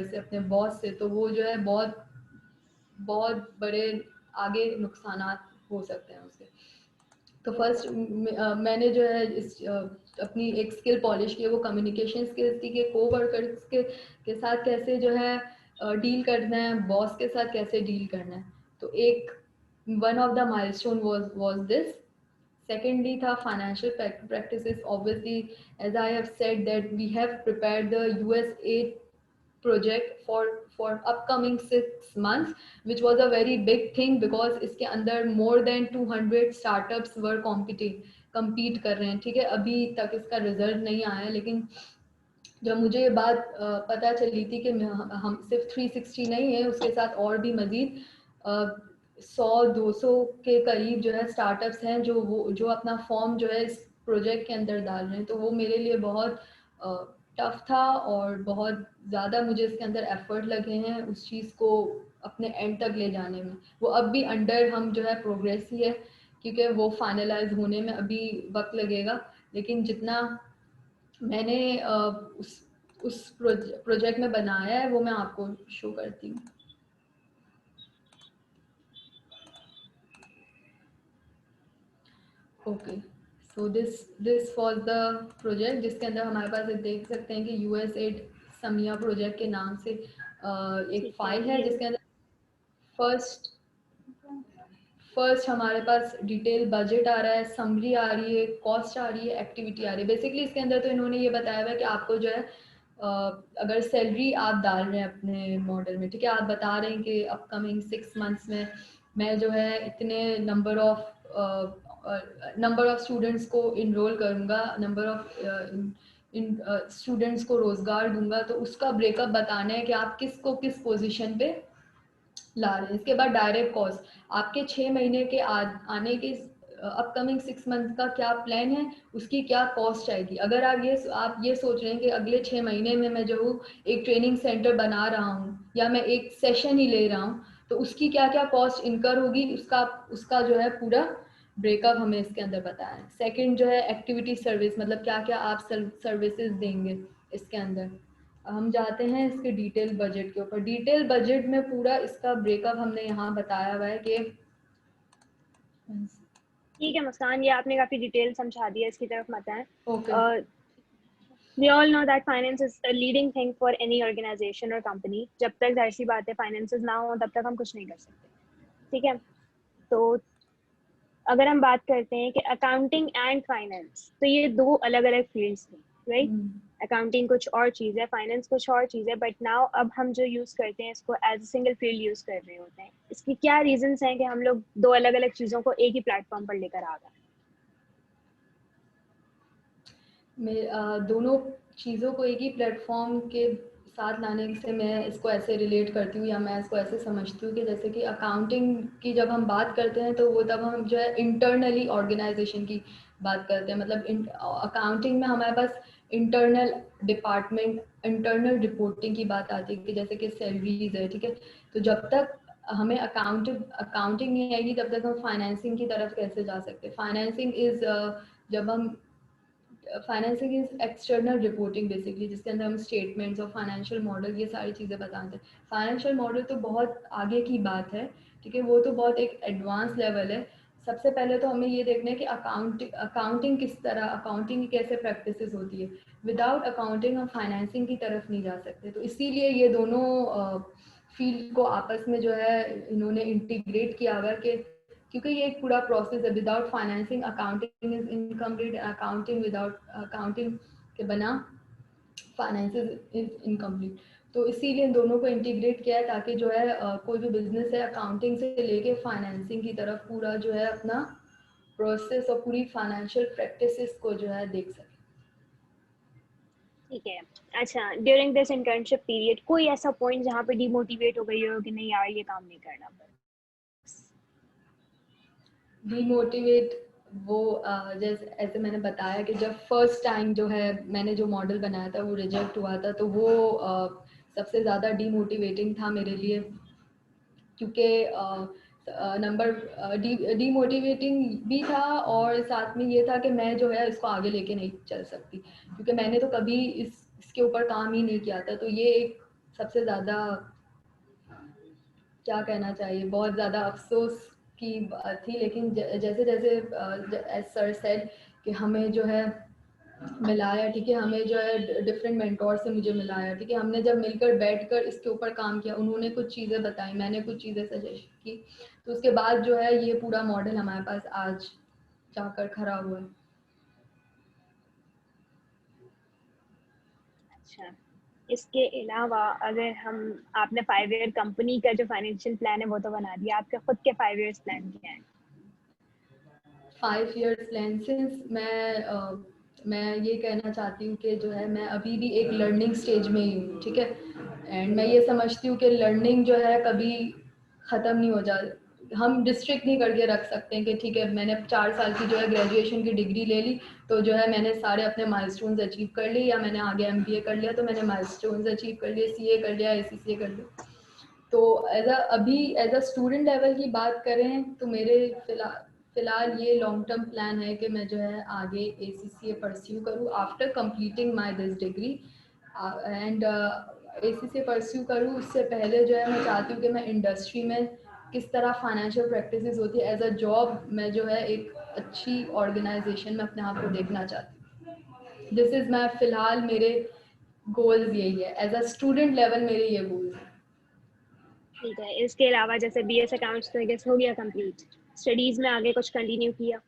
से, अपने बॉस से, तो वो जो है बहुत बहुत बड़े आगे नुकसानात हो सकते हैं उसके। तो फर्स्ट मैंने जो है अपनी एक स्किल पॉलिश की है, वो कम्युनिकेशन स्किल्स थी कि कोवर्कर्स के साथ कैसे जो है डील करना है, बॉस के साथ कैसे डील करना है। तो एक one of the milestone was this. Secondly था financial practices. Obviously, as I have said that we have prepared the USA project for upcoming 6 months, which was a very big thing because इसके अंदर more than 200 startups were compete कर रहे हैं, ठीक है। अभी तक इसका रिजल्ट नहीं आया है, लेकिन जब मुझे ये बात पता चली थी कि हम सिर्फ 360 नहीं है, उसके साथ और भी मजीद 100-200 के करीब जो है स्टार्टअप्स हैं जो अपना फॉर्म जो है इस प्रोजेक्ट के अंदर डाल रहे हैं, तो वो मेरे लिए बहुत टफ था और बहुत ज़्यादा मुझे इसके अंदर एफर्ट लगे हैं उस चीज़ को अपने एंड तक ले जाने में। वो अब भी अंडर हम जो है प्रोग्रेस ही है, क्योंकि वो फाइनलाइज होने में अभी वक्त लगेगा, लेकिन जितना मैंने उस प्रोजेक्ट में बनाया है वो मैं आपको शो करती हूँ। Okay, so this was the project जिसके अंदर हमारे पास देख सकते हैं कि यूएसएड समिया प्रोजेक्ट के नाम से एक फाइल है जिसके अंदर फर्स्ट हमारे पास डिटेल बजट आ रहा है, समरी आ रही है, कॉस्ट आ रही है, एक्टिविटी आ रही है। बेसिकली इसके अंदर तो इन्होंने ये बताया हुआ है कि आपको जो है अगर सैलरी आप डाल रहे हैं अपने मॉडल में, ठीक है, आप बता रहे हैं कि अपकमिंग 6 मंथ्स में मैं जो है इतने नंबर ऑफ स्टूडेंट्स को इनरोल करूँगा, नंबर ऑफ स्टूडेंट्स को रोज़गार दूंगा, तो उसका ब्रेकअप बताना है कि आप किसको किस पोजीशन पे ला रहे हैं। इसके बाद डायरेक्ट कॉस्ट, आपके 6 महीने के आने के अपकमिंग 6 मंथ का क्या प्लान है, उसकी क्या कॉस्ट आएगी। अगर आप ये सोच रहे हैं कि अगले 6 महीने में मैं जो हूँ एक ट्रेनिंग सेंटर बना रहा हूँ या मैं एक सेशन ही ले रहा हूँ, तो उसकी क्या क्या कॉस्ट इनकर होगी, उसका जो है पूरा ब्रेकअप हमें इसके अंदर बताया है। सेकंड जो है एक्टिविटी सर्विस, मतलब क्या क्या आप सर्विसेज देंगे इसके अंदर। हम जाते हैं इसके डिटेल बजट के ऊपर। डिटेल बजट में पूरा इसका ब्रेकअप हमने यहाँ बताया हुआ है कि ठीक है मुस्कान, ये आपने काफ़ी डिटेल समझा दिया, इसकी तरफ मत आएं। Okay We all know that finance is a leading thing for any organization or company. जब तक जाहिर सी बात है फाइनेंसेस ना हो तब तक हम कुछ नहीं कर सकते, ठीक है। तो अगर हम बात करते हैं कि अकाउंटिंग एंड फाइनेंस, तो ये दो अलग अलग फील्ड्स हैं, राइट। अकाउंटिंग कुछ और चीज़ है, फाइनेंस कुछ और चीज़ है, बट नाउ अब हम जो यूज़ करते हैं इसको as a single field use कर रहे होते हैं। इसकी क्या रीजंस हैं कि हम लोग दो अलग अलग चीज़ों को एक ही प्लेटफॉर्म पर लेकर आ गए? दोनों चीज़ों को एक ही प्लेटफॉर्म के साथ लाने से मैं इसको ऐसे रिलेट करती हूँ या मैं इसको ऐसे समझती हूँ कि जैसे कि अकाउंटिंग की जब हम बात करते हैं तो वो तब हम जो है इंटरनली ऑर्गेनाइजेशन की बात करते हैं। मतलब अकाउंटिंग में हमारे पास इंटरनल डिपार्टमेंट, इंटरनल रिपोर्टिंग की बात आती है कि जैसे कि सैलरीज है, ठीक है। तो जब तक हमें अकाउंटिंग नहीं आएगी तब तक हम फाइनेंसिंग की तरफ कैसे जा सकते हैं। फाइनेंसिंग इज़ जब हम financing is external reporting basically, जिसके अंदर हम स्टेटमेंट्स और फाइनेंशियल मॉडल ये सारी चीज़ें बताते हैं। फाइनेंशियल मॉडल तो बहुत आगे की बात है, ठीक है, वो तो बहुत एक एडवांस लेवल है। सबसे पहले तो हमें ये देखना है कि अकाउंटिंग किस तरह, अकाउंटिंग की कैसे प्रैक्टिसेस होती है। विदाउट अकाउंटिंग हम फाइनेंसिंग की तरफ नहीं जा सकते। तो इसीलिए ये दोनों फील्ड को आपस में जो है इन्होंने इंटीग्रेट किया हुआ कि क्योंकि ये एक पूरा प्रोसेस है। Without financing accounting is incomplete, accounting without accounting के बना फाइनेंस इज इनकम्प्लीट। तो इसीलिए इन दोनों को इंटीग्रेट किया है ताकि जो है कोई भी बिजनेस है अकाउंटिंग से लेके फाइनेंसिंग की तरफ पूरा जो है अपना प्रोसेस और पूरी फाइनेंशियल प्रैक्टिसेस को जो है देख सके। ठीक है। अच्छा, ड्यूरिंग दिस इंटर्नशिप पीरियड कोई ऐसा पॉइंट जहाँ पे डिमोटिवेट हो गई हो कि नहीं यार ये काम नहीं करना बस? डीमोटिवेट वो जैसे ऐसे मैंने बताया कि जब फर्स्ट टाइम जो है मैंने जो मॉडल बनाया था वो रिजेक्ट हुआ था, तो वो सबसे ज़्यादा डीमोटिवेटिंग था मेरे लिए, क्योंकि नंबर डीमोटिवेटिंग भी था और साथ में ये था कि मैं जो है इसको आगे लेके नहीं चल सकती, क्योंकि मैंने तो कभी इसके ऊपर काम ही नहीं किया था। तो ये एक सबसे ज़्यादा, क्या कहना चाहिए, बहुत ज़्यादा अफसोस की बात थी। लेकिन जैसे जैसे एज सर सेड कि हमें जो है मिलाया, ठीक है, हमें जो है डिफरेंट मेंटोर से मुझे मिलाया, ठीक है, हमने जब मिलकर बैठकर इसके ऊपर काम किया, उन्होंने कुछ चीज़ें बताई, मैंने कुछ चीज़ें सजेस्ट की, तो उसके बाद जो है ये पूरा मॉडल हमारे पास आज जाकर खड़ा हुआ है। अच्छा, इसके अलावा अगर हम, आपने 5 ईयर कंपनी का जो फाइनेंशियल प्लान है वो तो बना दिया, आपके खुद के 5 ईयर्स प्लान क्या है? 5 इयर्स प्लान सिंस मैं ये कहना चाहती हूँ कि जो है मैं अभी भी एक लर्निंग स्टेज में ही हूँ, ठीक है, एंड मैं ये समझती हूँ कि लर्निंग जो है कभी ख़त्म नहीं हो जा, हम डिस्ट्रिक्ट नहीं करके रख सकते हैं कि ठीक है मैंने 4 साल की जो है ग्रेजुएशन की डिग्री ले ली तो जो है मैंने सारे अपने माइलस्टोन्स अचीव कर लिए, या मैंने आगे एमबीए कर लिया तो मैंने माइलस्टोन्स अचीव कर लिए, सीए कर लिया, एसीसीए कर लिया। तो एज अ स्टूडेंट लेवल की बात करें तो मेरे फिलहाल ये लॉन्ग टर्म प्लान है कि मैं जो है आगे एसीसीए परस्यू करूँ after completing my this degree, and ACCA pursue करूँ। उससे पहले जो है मैं चाहती हूँ कि मैं इंडस्ट्री में किस तरह फाइनेंशियल प्रैक्टिसेस होती है एज अ जॉब, मैं जो है एक अच्छी ऑर्गेनाइजेशन में अपने आप को देखना चाहती हूँ। दिस इज़ माई फिलहाल मेरे गोल्स यही है, एज अ स्टूडेंट लेवल मेरे ये गोल्स हैं। ठीक है, इसके अलावा जैसे बीएस अकाउंट्स तो आई गेस हो गया कंप्लीट, स्टडीज में आगे कुछ कंटिन्यू किया?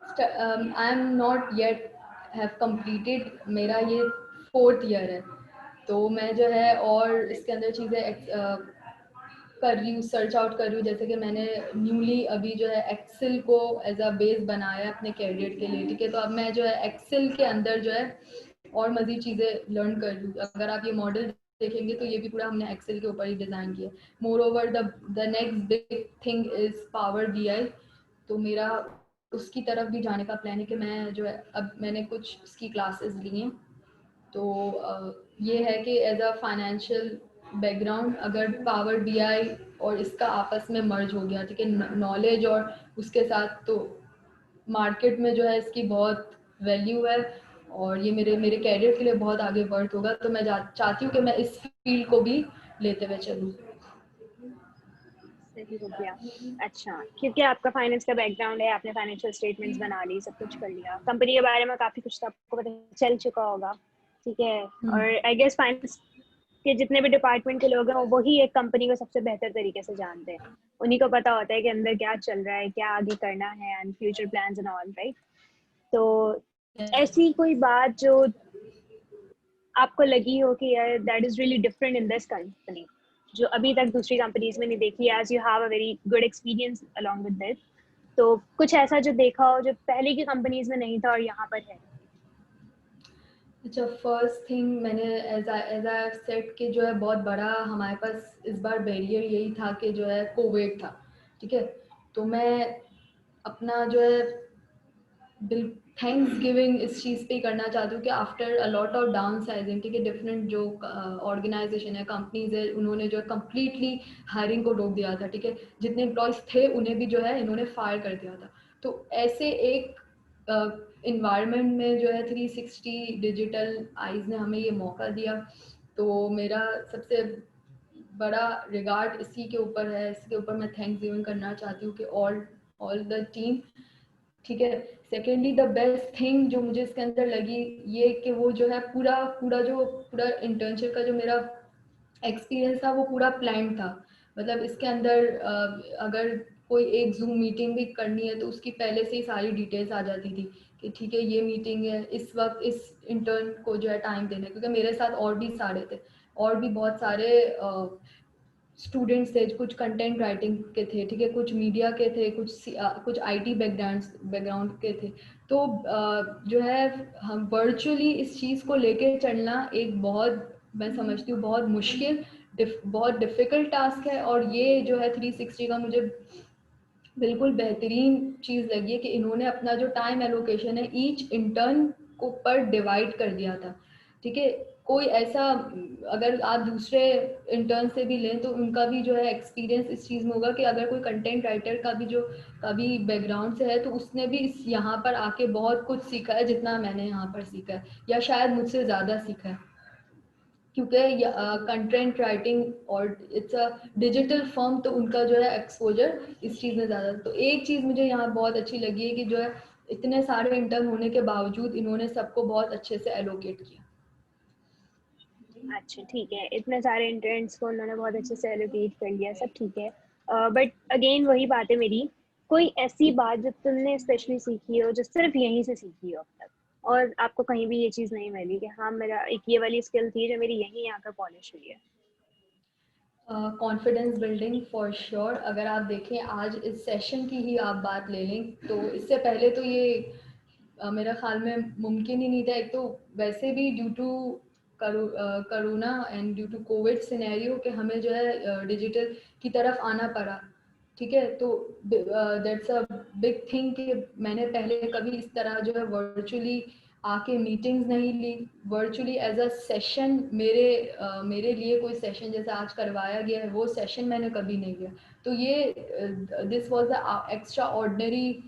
I am not yet have completed, मेरा ये 4th ईयर है, तो मैं जो है और इसके अंदर चीज़ें कर रही हूँ, सर्च आउट कर रही हूँ। जैसे कि मैंने न्यूली अभी जो है एक्सेल को एज अ बेस बनाया अपने कैरियर के लिए, ठीक है, तो अब मैं जो है एक्सेल के अंदर जो है और मज़ीद चीज़ें लर्न कर लूँ। अगर आप ये मॉडल देखेंगे तो ये भी पूरा हमने एक्सेल के ऊपर ही डिज़ाइन किया। More over the next big thing is power BI, तो मेरा उसकी तरफ भी जाने का प्लान है कि मैं जो है अब मैंने कुछ उसकी क्लासेस ली हैं। तो ये है कि एज अ फाइनेंशियल बैकग्राउंड अगर पावर बीआई और इसका आपस में मर्ज हो गया, ठीक है, नॉलेज और उसके साथ, तो मार्केट में जो है इसकी बहुत वैल्यू है और ये मेरे मेरे कैरियर के लिए बहुत आगे वर्थ होगा। तो मैं चाहती हूँ कि मैं इस फील्ड को भी लेते हुए चलूँ। सही हो गया। अच्छा, क्योंकि आपका फाइनेंस का बैकग्राउंड है, आपने फाइनेंशियल स्टेटमेंट्स बना ली, सब कुछ कर लिया, कंपनी के बारे में काफ़ी कुछ तो आपको पता चल चुका होगा, ठीक है, और आई गेस फाइनेंस के जितने भी डिपार्टमेंट के लोग हैं वही एक कंपनी को सबसे बेहतर तरीके से जानते हैं, उन्हीं को पता होता है कि अंदर क्या चल रहा है, क्या आगे करना है, and future plans and all, right? तो ऐसी कोई बात जो आपको लगी हो कि यार that is really different in this company, जो अभी तक दूसरी कंपनीज में नहीं देखी, as you have a very good experience along with this, तो कुछ ऐसा जो देखा हो जो पहले की कंपनीज में नहीं था और यहाँ पर है? अच्छा, फर्स्ट थिंग मैंने एज आई सेट कि जो है बहुत बड़ा हमारे पास इस बार बैरियर यही था कि जो है कोविड था, ठीक है, तो मैं अपना जो है बिल थैंक्स गिविंग इस चीज़ पे करना चाहती हूँ कि after a lot of down sizing, ठीक है, डिफरेंट जो ऑर्गेनाइजेशन है, कंपनीज है, उन्होंने जो है कम्प्लीटली हायरिंग को रोक दिया था, ठीक है, जितने एम्प्लॉयज़ थे उन्हें भी जो है इन्होंने फायर कर दिया था। तो ऐसे एक इन्वायरमेंट में जो है 360 डिजिटल आइज़ ने हमें ये मौका दिया। तो मेरा सबसे बड़ा रिगार्ड इसी के ऊपर है, इसके ऊपर मैं थैंक्स गिविंग करना चाहती हूँ कि ऑल द टीम, ठीक है। सेकेंडली द बेस्ट थिंग जो मुझे इसके अंदर लगी ये कि वो जो है पूरा पूरा इंटर्नशिप का जो मेरा एक्सपीरियंस था वो पूरा प्लान था। मतलब इसके अंदर अगर कोई एक जूम मीटिंग भी करनी है तो उसकी पहले से ही सारी डिटेल्स आ जाती थी कि ठीक है ये मीटिंग है, इस वक्त इस इंटर्न को जो है टाइम देना है, क्योंकि मेरे साथ और भी सारे थे और भी बहुत सारे स्टूडेंट्स थे, कुछ कंटेंट राइटिंग के थे, ठीक है, कुछ मीडिया के थे, कुछ आईटी बैकग्राउंड के थे। तो जो है हम वर्चुअली इस चीज़ को लेके चलना एक बहुत, मैं समझती हूँ बहुत मुश्किल, बहुत डिफ़िकल्ट टास्क है। और ये जो है 360 का मुझे बिल्कुल बेहतरीन चीज़ लगी है कि इन्होंने अपना जो टाइम एलोकेशन है ईच इंटर्न को पर डिवाइड कर दिया था, ठीक है। कोई ऐसा, अगर आप दूसरे इंटर्न से भी लें तो उनका भी जो है एक्सपीरियंस इस चीज़ में होगा कि अगर कोई कंटेंट राइटर का भी जो कभी बैकग्राउंड से है तो उसने भी इस यहाँ पर आके बहुत कुछ सीखा है जितना मैंने यहाँ पर सीखा है, या शायद मुझसे ज़्यादा सीखा है, क्योंकि कंटेंट राइटिंग और इट्स अ डिजिटल फॉर्म, तो उनका जो है एक्सपोजर इस चीज़ में ज़्यादा। तो एक चीज़ मुझे यहाँ बहुत अच्छी लगी है कि जो है इतने सारे इंटर्न होने के बावजूद इन्होंने सबको बहुत अच्छे से एलोकेट किया। अच्छा ठीक है, इतने सारे इंटरेंट्स को उन्होंने बहुत अच्छे से एलोकेट कर लिया, सब ठीक है। बट अगेन वही बात है मेरी, कोई ऐसी बात जो तुमने स्पेशली सीखी हो, जो सिर्फ यहीं से सीखी हो अब तक और आपको कहीं भी ये चीज़ नहीं मिली कि हाँ मेरा एक ये वाली स्किल थी जो मेरी यहीं आकर पॉलिश हुई है? Confidence building for sure. अगर आप देखें आज इस सेशन की ही आप बात ले लें तो इससे पहले तो ये मेरा ख्याल में मुमकिन ही नहीं था। एक तो वैसे भी due to corona and due to covid scenario कि हमें जो है डिजिटल की तरफ आना पड़ा, ठीक है। तो दैट्स अ बिग थिंग कि मैंने पहले कभी इस तरह जो है वर्चुअली आके मीटिंग्स नहीं ली, वर्चुअली एज अ सेशन मेरे लिए कोई सेशन जैसे आज करवाया गया है वो सेशन मैंने कभी नहीं लिया। तो ये this was the extra ordinary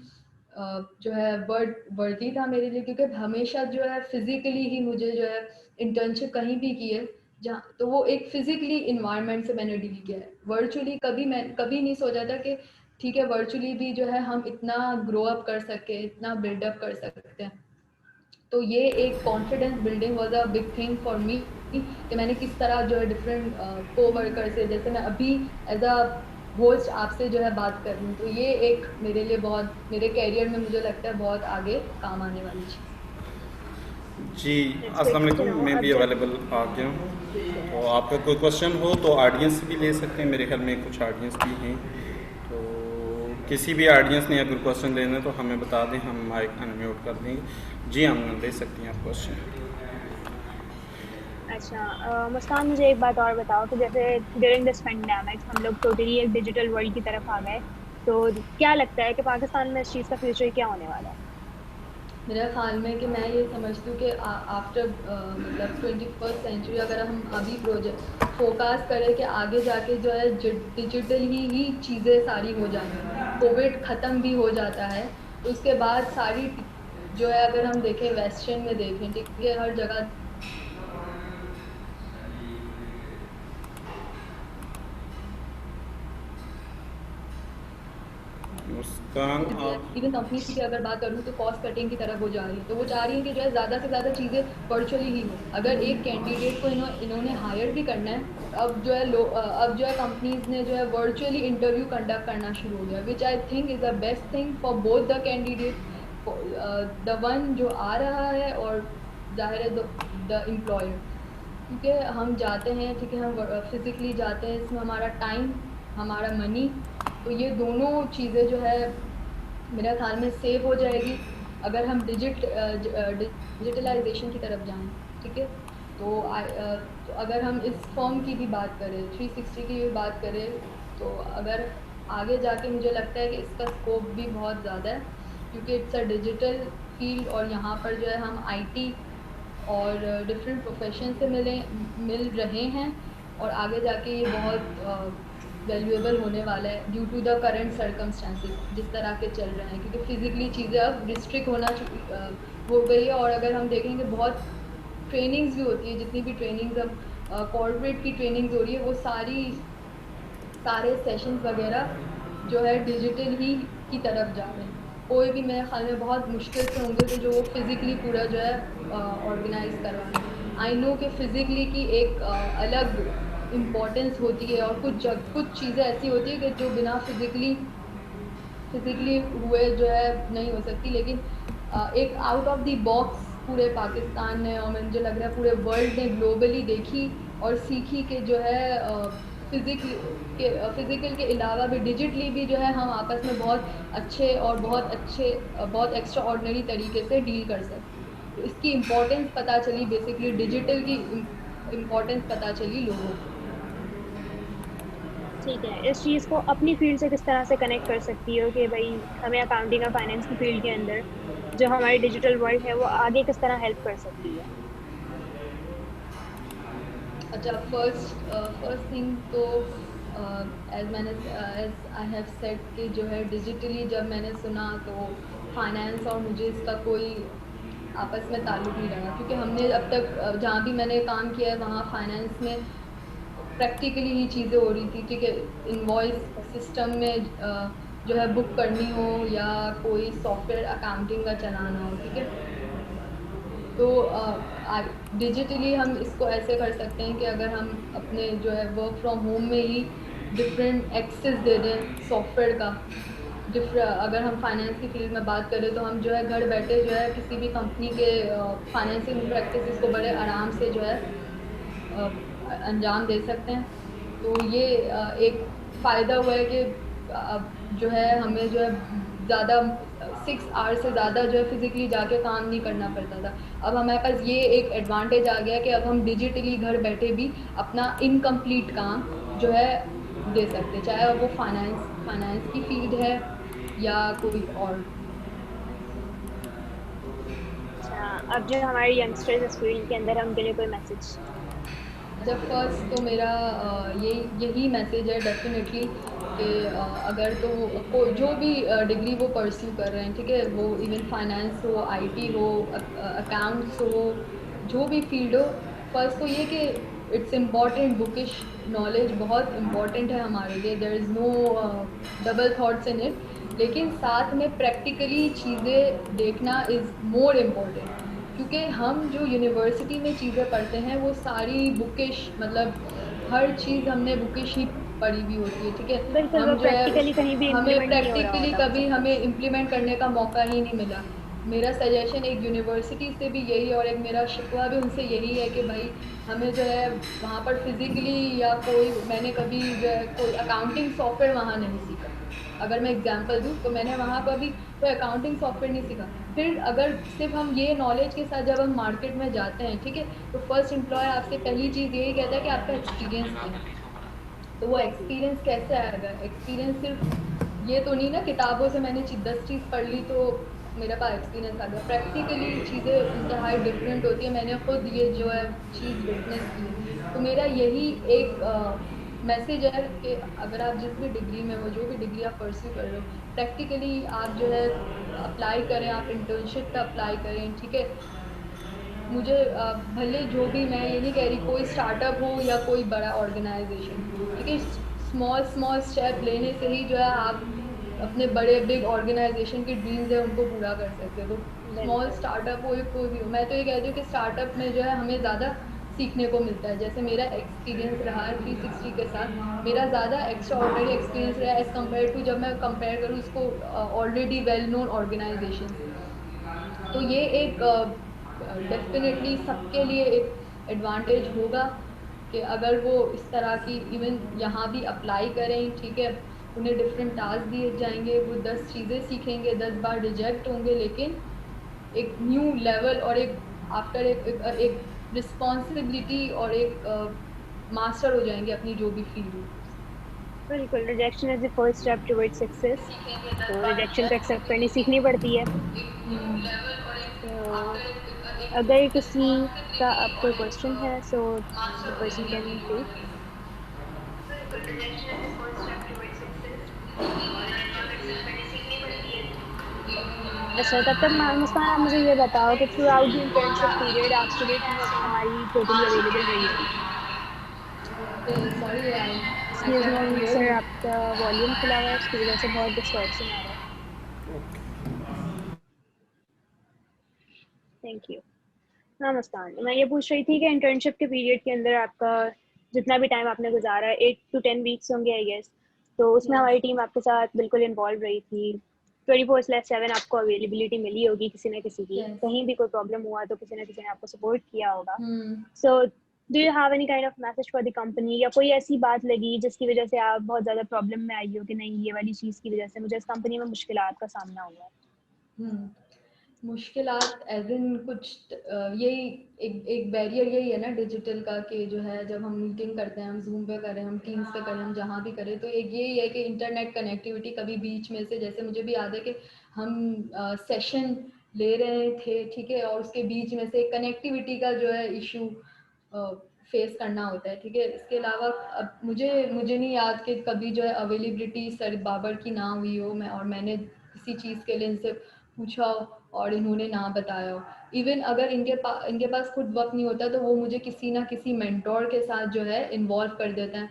जो है वर्दी था मेरे लिए, क्योंकि हमेशा जो है फिज़िकली ही मुझे जो है इंटर्नशिप कहीं भी की है जहाँ, तो वो एक फिज़िकली इन्वायरमेंट से मैंने डील किया है। वर्चुअली मैं कभी नहीं सोचा था कि ठीक है वर्चुअली भी जो है हम इतना ग्रो अप कर सके, इतना बिल्डअप कर सकते हैं। तो ये एक confidence building was a big thing for me कि मैंने किस तरह जो है डिफरेंट को वर्कर से, जैसे मैं अभी एज अ होस्ट आपसे जो है बात कर रही हूँ, तो ये एक मेरे लिए बहुत, मेरे कैरियर में मुझे लगता है बहुत आगे काम आने वाली चीज़। जी अस्सलाम वालेकुम, मैं भी अवेलेबल आ गया हूँ, तो आपका कोई क्वेश्चन हो तो ऑडियंस भी ले सकते हैं। मेरे ख्याल में कुछ ऑडियंस भी हैं, तो किसी भी ऑडियंस ने अगर क्वेश्चन लेना है तो हमें बता दें, हम माइक अनम्यूट कर देंगे। जी हम ले सकती हैं आप क्वेश्चन। अच्छा मुस्कान, मुझे एक बात और बताओ कि जैसे ड्यूरिंग दिस पेंडेमिक हम लोग टोटली एक डिजिटल वर्ल्ड की तरफ आ गए, तो क्या लगता है कि पाकिस्तान में इस चीज़ का फ्यूचर क्या होने वाला है? मेरा ख्याल में कि मैं ये समझती हूँ कि आफ्टर मतलब 21st सेंचुरी अगर हम अभी प्रोजेक्ट फोकस करें कि आगे जाके जो है डिजिटल ही चीज़ें सारी हो जाएंगी, कोविड ख़त्म भी हो जाता है तो उसके बाद सारी जो है, अगर हम देखें वेस्टर्न में देखें, ठीक है, हर जगह मुस्कान इवन कंपनीज की अगर बात करूँ तो कॉस्ट कटिंग की तरफ वो जा रही है, तो वो चाह रही है कि जो है ज़्यादा से ज़्यादा चीज़ें वर्चुअली ही हो। अगर एक कैंडिडेट को इन्होंने हायर भी करना है, अब जो है अब जो है कंपनीज ने जो है वर्चुअली इंटरव्यू कंडक्ट करना शुरू हो गया, which I think is the best thing for both the candidate, the one जो आ रहा है और जाहिर है द एम्प्लॉयर। क्योंकि हम जाते हैं, ठीक है, हम फिज़िकली जाते हैं, इसमें हमारा टाइम, हमारा मनी, तो ये दोनों चीज़ें जो है मेरा ख्याल में सेव हो जाएगी अगर हम डिजिटलाइजेशन की तरफ जाएं, ठीक है। तो अगर हम इस फॉर्म की भी बात करें, 360 की भी बात करें, तो अगर आगे जाके मुझे लगता है कि इसका स्कोप भी बहुत ज़्यादा है, क्योंकि इट्स अ डिजिटल फील्ड और यहाँ पर जो है हम आईटी और डिफरेंट प्रोफेशन से मिल रहे हैं और आगे जाके ये बहुत वैल्यूएबल होने वाला है due to the current circumstances जिस तरह के चल रहे हैं, क्योंकि फिज़िकली चीज़ें अब रिस्ट्रिक्ट हो गई है। और अगर हम देखेंगे बहुत ट्रेनिंग्स भी होती है, जितनी भी ट्रेनिंग्स अब कॉर्पोरेट की ट्रेनिंग्स हो रही है वो सारे सेशंस वगैरह जो है डिजिटल ही की तरफ जा रहे हैं। कोई भी मेरे ख्याल में बहुत मुश्किल से होंगे तो जो वो फिज़िकली पूरा जो है ऑर्गेनाइज करवाएं। आई नो कि फ़िज़िकली की एक अलग इम्पॉर्टेंस होती है और कुछ चीज़ें ऐसी होती है कि जो बिना फिज़िकली फिज़िकली हुए जो है नहीं हो सकती, लेकिन एक आउट ऑफ द बॉक्स पूरे पाकिस्तान ने और मुझे लग रहा है पूरे वर्ल्ड ने ग्लोबली देखी और सीखी कि जो है फिज़िकल के अलावा भी डिजिटली भी जो है हम आपस में बहुत अच्छे और बहुत एक्स्ट्रा ऑर्डिनरी तरीके से डील कर सकते हैं। तो इसकी इम्पोर्टेंस पता चली, बेसिकली डिजिटल की इम्पोर्टेंस पता चली लोगों को। ठीक है, इस चीज़ को अपनी फील्ड से किस तरह से कनेक्ट कर सकती हो कि भाई हमें अकाउंटिंग और फाइनेंस की फील्ड के अंदर जो हमारी डिजिटल वर्ल्ड है वो आगे किस तरह हेल्प कर सकती है? अच्छा, फर्स्ट थिंग तो एज आई हैव सेड कि जो है डिजिटली जब मैंने सुना तो फाइनेंस और मुझे इसका कोई आपस में ताल्लुक़ नहीं रहा, क्योंकि हमने अब तक जहाँ भी मैंने काम किया है वहाँ फाइनेंस में प्रैक्टिकली ही चीज़ें हो रही थी। ठीक है, इनवॉइस सिस्टम में जो है बुक करनी हो या कोई सॉफ्टवेयर अकाउंटिंग का चलाना हो, ठीक है। तो डिजिटली हम इसको ऐसे कर सकते हैं कि अगर हम अपने जो है वर्क फ्रॉम होम में ही डिफरेंट एक्सेस दे दें सॉफ्टवेयर का, अगर हम फाइनेंस की फील्ड में बात करें तो हम जो है घर बैठे जो है किसी भी कंपनी के फाइनेंसिंग प्रैक्टिसेस को बड़े आराम से जो है अंजाम दे सकते हैं। तो ये एक फ़ायदा हुआ है कि जो है हमें जो है ज़्यादा 6 आवर्स से ज़्यादा जो है फिज़िकली जाके काम नहीं करना पड़ता था। अब हमारे पास ये एक एडवांटेज आ गया कि अब हम डिजिटली घर बैठे भी अपना इनकम्प्लीट काम जो है दे सकते हैं, चाहे वो फाइनेंस की फील्ड है या कोई और। अच्छा, अब जो हमारे यंगस्टर्स इस फील्ड के अंदर है उनके लिए कोई मैसेज? जब फर्स्ट तो मेरा यही मैसेज है डेफिनेटली कि अगर तो जो भी डिग्री वो परस्यू कर रहे हैं, ठीक है, वो इवन फाइनेंस हो, आईटी हो, अकाउंट्स हो, जो भी फील्ड हो, फर्स्ट तो ये कि इट्स इम्पॉर्टेंट, बुकिश नॉलेज बहुत इम्पॉर्टेंट है हमारे लिए, there is no double thoughts in it, लेकिन साथ में प्रैक्टिकली चीज़ें देखना इज़ मोर इम्पॉर्टेंट, क्योंकि हम जो यूनिवर्सिटी में चीज़ें पढ़ते हैं वो सारी बुकिश, मतलब हर चीज़ हमने बुकिश ही पढ़ी हुई होती है, ठीक है। बिल्कुल, वो हम जो है प्रैक्टिकली कहीं भी हमें इम्प्लीमेंट नहीं हो रहा प्रैक्टिकली होता वो कभी सब हमें कुछ। इम्प्लीमेंट करने का मौका ही नहीं मिला। मेरा सजेशन एक यूनिवर्सिटी से भी यही और एक मेरा शिकवा भी उनसे यही है कि भाई हमें जो है वहाँ पर फिज़िकली या कोई, मैंने कभी जो है कोई अकाउंटिंग सॉफ्टवेयर वहाँ नहीं सीखा। अगर मैं एग्जांपल दूँ तो मैंने वहाँ पर भी कोई अकाउंटिंग सॉफ्टवेयर नहीं सीखा। फिर अगर सिर्फ हम ये नॉलेज के साथ जब हम मार्केट में जाते हैं, ठीक है, तो फर्स्ट एम्प्लॉय आपसे पहली चीज़ यही कहता है कि आपका एक्सपीरियंस क्या है। तो वो एक्सपीरियंस कैसे आएगा? एक्सपीरियंस सिर्फ ये तो नहीं ना किताबों से मैंने 10 चीज़ पढ़ ली तो मेरे पास एक्सपीरियंस आ गया। प्रैक्टिकली चीज़ें इंतहाई डिफरेंट होती है, मैंने खुद ये जो है चीज़ विटनेस की है। तो मेरा यही एक मैसेज है कि अगर आप जिस भी डिग्री में हो, जो भी डिग्री आप परस्यू कर रहे हो, प्रैक्टिकली आप जो है अप्लाई करें, आप इंटर्नशिप पे अप्लाई करें, ठीक है। मुझे भले जो भी, मैं ये नहीं कह रही कोई स्टार्टअप हो या कोई बड़ा ऑर्गेनाइजेशन, ठीक है, स्मॉल स्टेप लेने से ही जो है आप अपने बड़े बिग ऑर्गेनाइजेशन के ड्रीम्स है उनको पूरा कर सकते हो। तो स्मॉल बिल्कुल। स्टार्टअप हो या कोई भी हो, मैं तो ये कहती हूँ कि स्टार्टअप में जो है हमें ज़्यादा सीखने को मिलता है। जैसे मेरा एक्सपीरियंस रहा है 360 के साथ, मेरा ज़्यादा एक्स्ट्रा ऑर्डिनरी एक्सपीरियंस रहा है एज़ कम्पेयर टू जब मैं कंपेयर करूँ इसको ऑलरेडी वेल नोन ऑर्गेनाइजेशन से। तो ये एक डेफिनेटली सबके लिए एक एडवांटेज होगा कि अगर वो इस तरह की इवन यहाँ भी अप्लाई करें, ठीक है, उन्हें डिफरेंट टास्क दिए जाएंगे, वो 10 चीज़ें सीखेंगे, 10 बार रिजेक्ट होंगे, लेकिन एक न्यू लेवल और एक आफ्टर एक रिस्पॉन्सिबिलिटी और एक मास्टर हो जाएंगे अपनी जो भी फील्ड हो। बिल्कुल, rejection is the first step towards success. सीखेंगे, 10 तो बार रिजेक्शन को रिजेक्ट एक्सेप्ट होंगे, करनी सीखनी लेकिन पड़ती है। एक न्यू लेवल और एक तो आफ्टर अगर एक किसी का रिस्पॉन्सिबिलिटी अब और कोई एक क्वेश्चन है सो द मास्टर हो पर्सन जाएंगे कैन अपनी जो टेक। भी फील्ड। बिल्कुल, rejection is the first step towards success और एक्सेप्ट करनी सीखनी पड़ती है। अच्छा, तब तक मुस्कान आप मुझे ये बताओ कि through out the internship period आप स्टडी हमारी टोटली अवेलेबल रही हो? Sorry, I excuse can not me here sir, you. आपका वॉल्यूम खुला हुआ है, उसकी वजह से बहुत डिस्टॉर्शन आ रहा है। Thank you. हाँ मुस्कान, मैं ये पूछ रही थी कि इंटर्नशिप के पीरियड के अंदर आपका जितना भी टाइम आपने गुजारा है, 8 to 10 वीक्स होंगे आई गेस, तो उसमें हमारी टीम आपके साथ बिल्कुल इन्वॉल्व रही थी। 24/7 आपको अवेलेबिलिटी मिली होगी किसी न किसी की, Yes. कहीं भी कोई प्रॉब्लम हुआ तो किसी न किसी ने आपको सपोर्ट किया होगा। Hmm. So do you have any kind of message for the company, या कोई ऐसी बात लगी जिसकी वजह से आप बहुत ज़्यादा प्रॉब्लम में आई हो कि नहीं ये वाली चीज़ की वजह से मुझे इस कंपनी में मुश्किलात का सामना हुआ है? मुश्किलात एज इन कुछ यही एक बैरियर यही है ना डिजिटल का, कि जो है जब हम मीटिंग करते हैं, हम जूम पे करें, हम टीम्स पे करें, हम जहाँ भी करें, तो एक यही है कि इंटरनेट कनेक्टिविटी कभी बीच में से, जैसे मुझे भी याद है कि हम सेशन ले रहे थे, ठीक है, और उसके बीच में से कनेक्टिविटी का जो है इशू फेस करना होता है, ठीक है। इसके अलावा अब मुझे नहीं याद कि कभी जो है अवेलेबिलिटी सर बाबर की ना हुई हो, मैंने किसी चीज़ के लिए इनसे पूछा और इन्होंने ना बताया हो। इवन अगर इनके पास खुद वक्त नहीं होता तो वो मुझे किसी ना किसी मेंटोर के साथ जो है इन्वॉल्व कर देते हैं,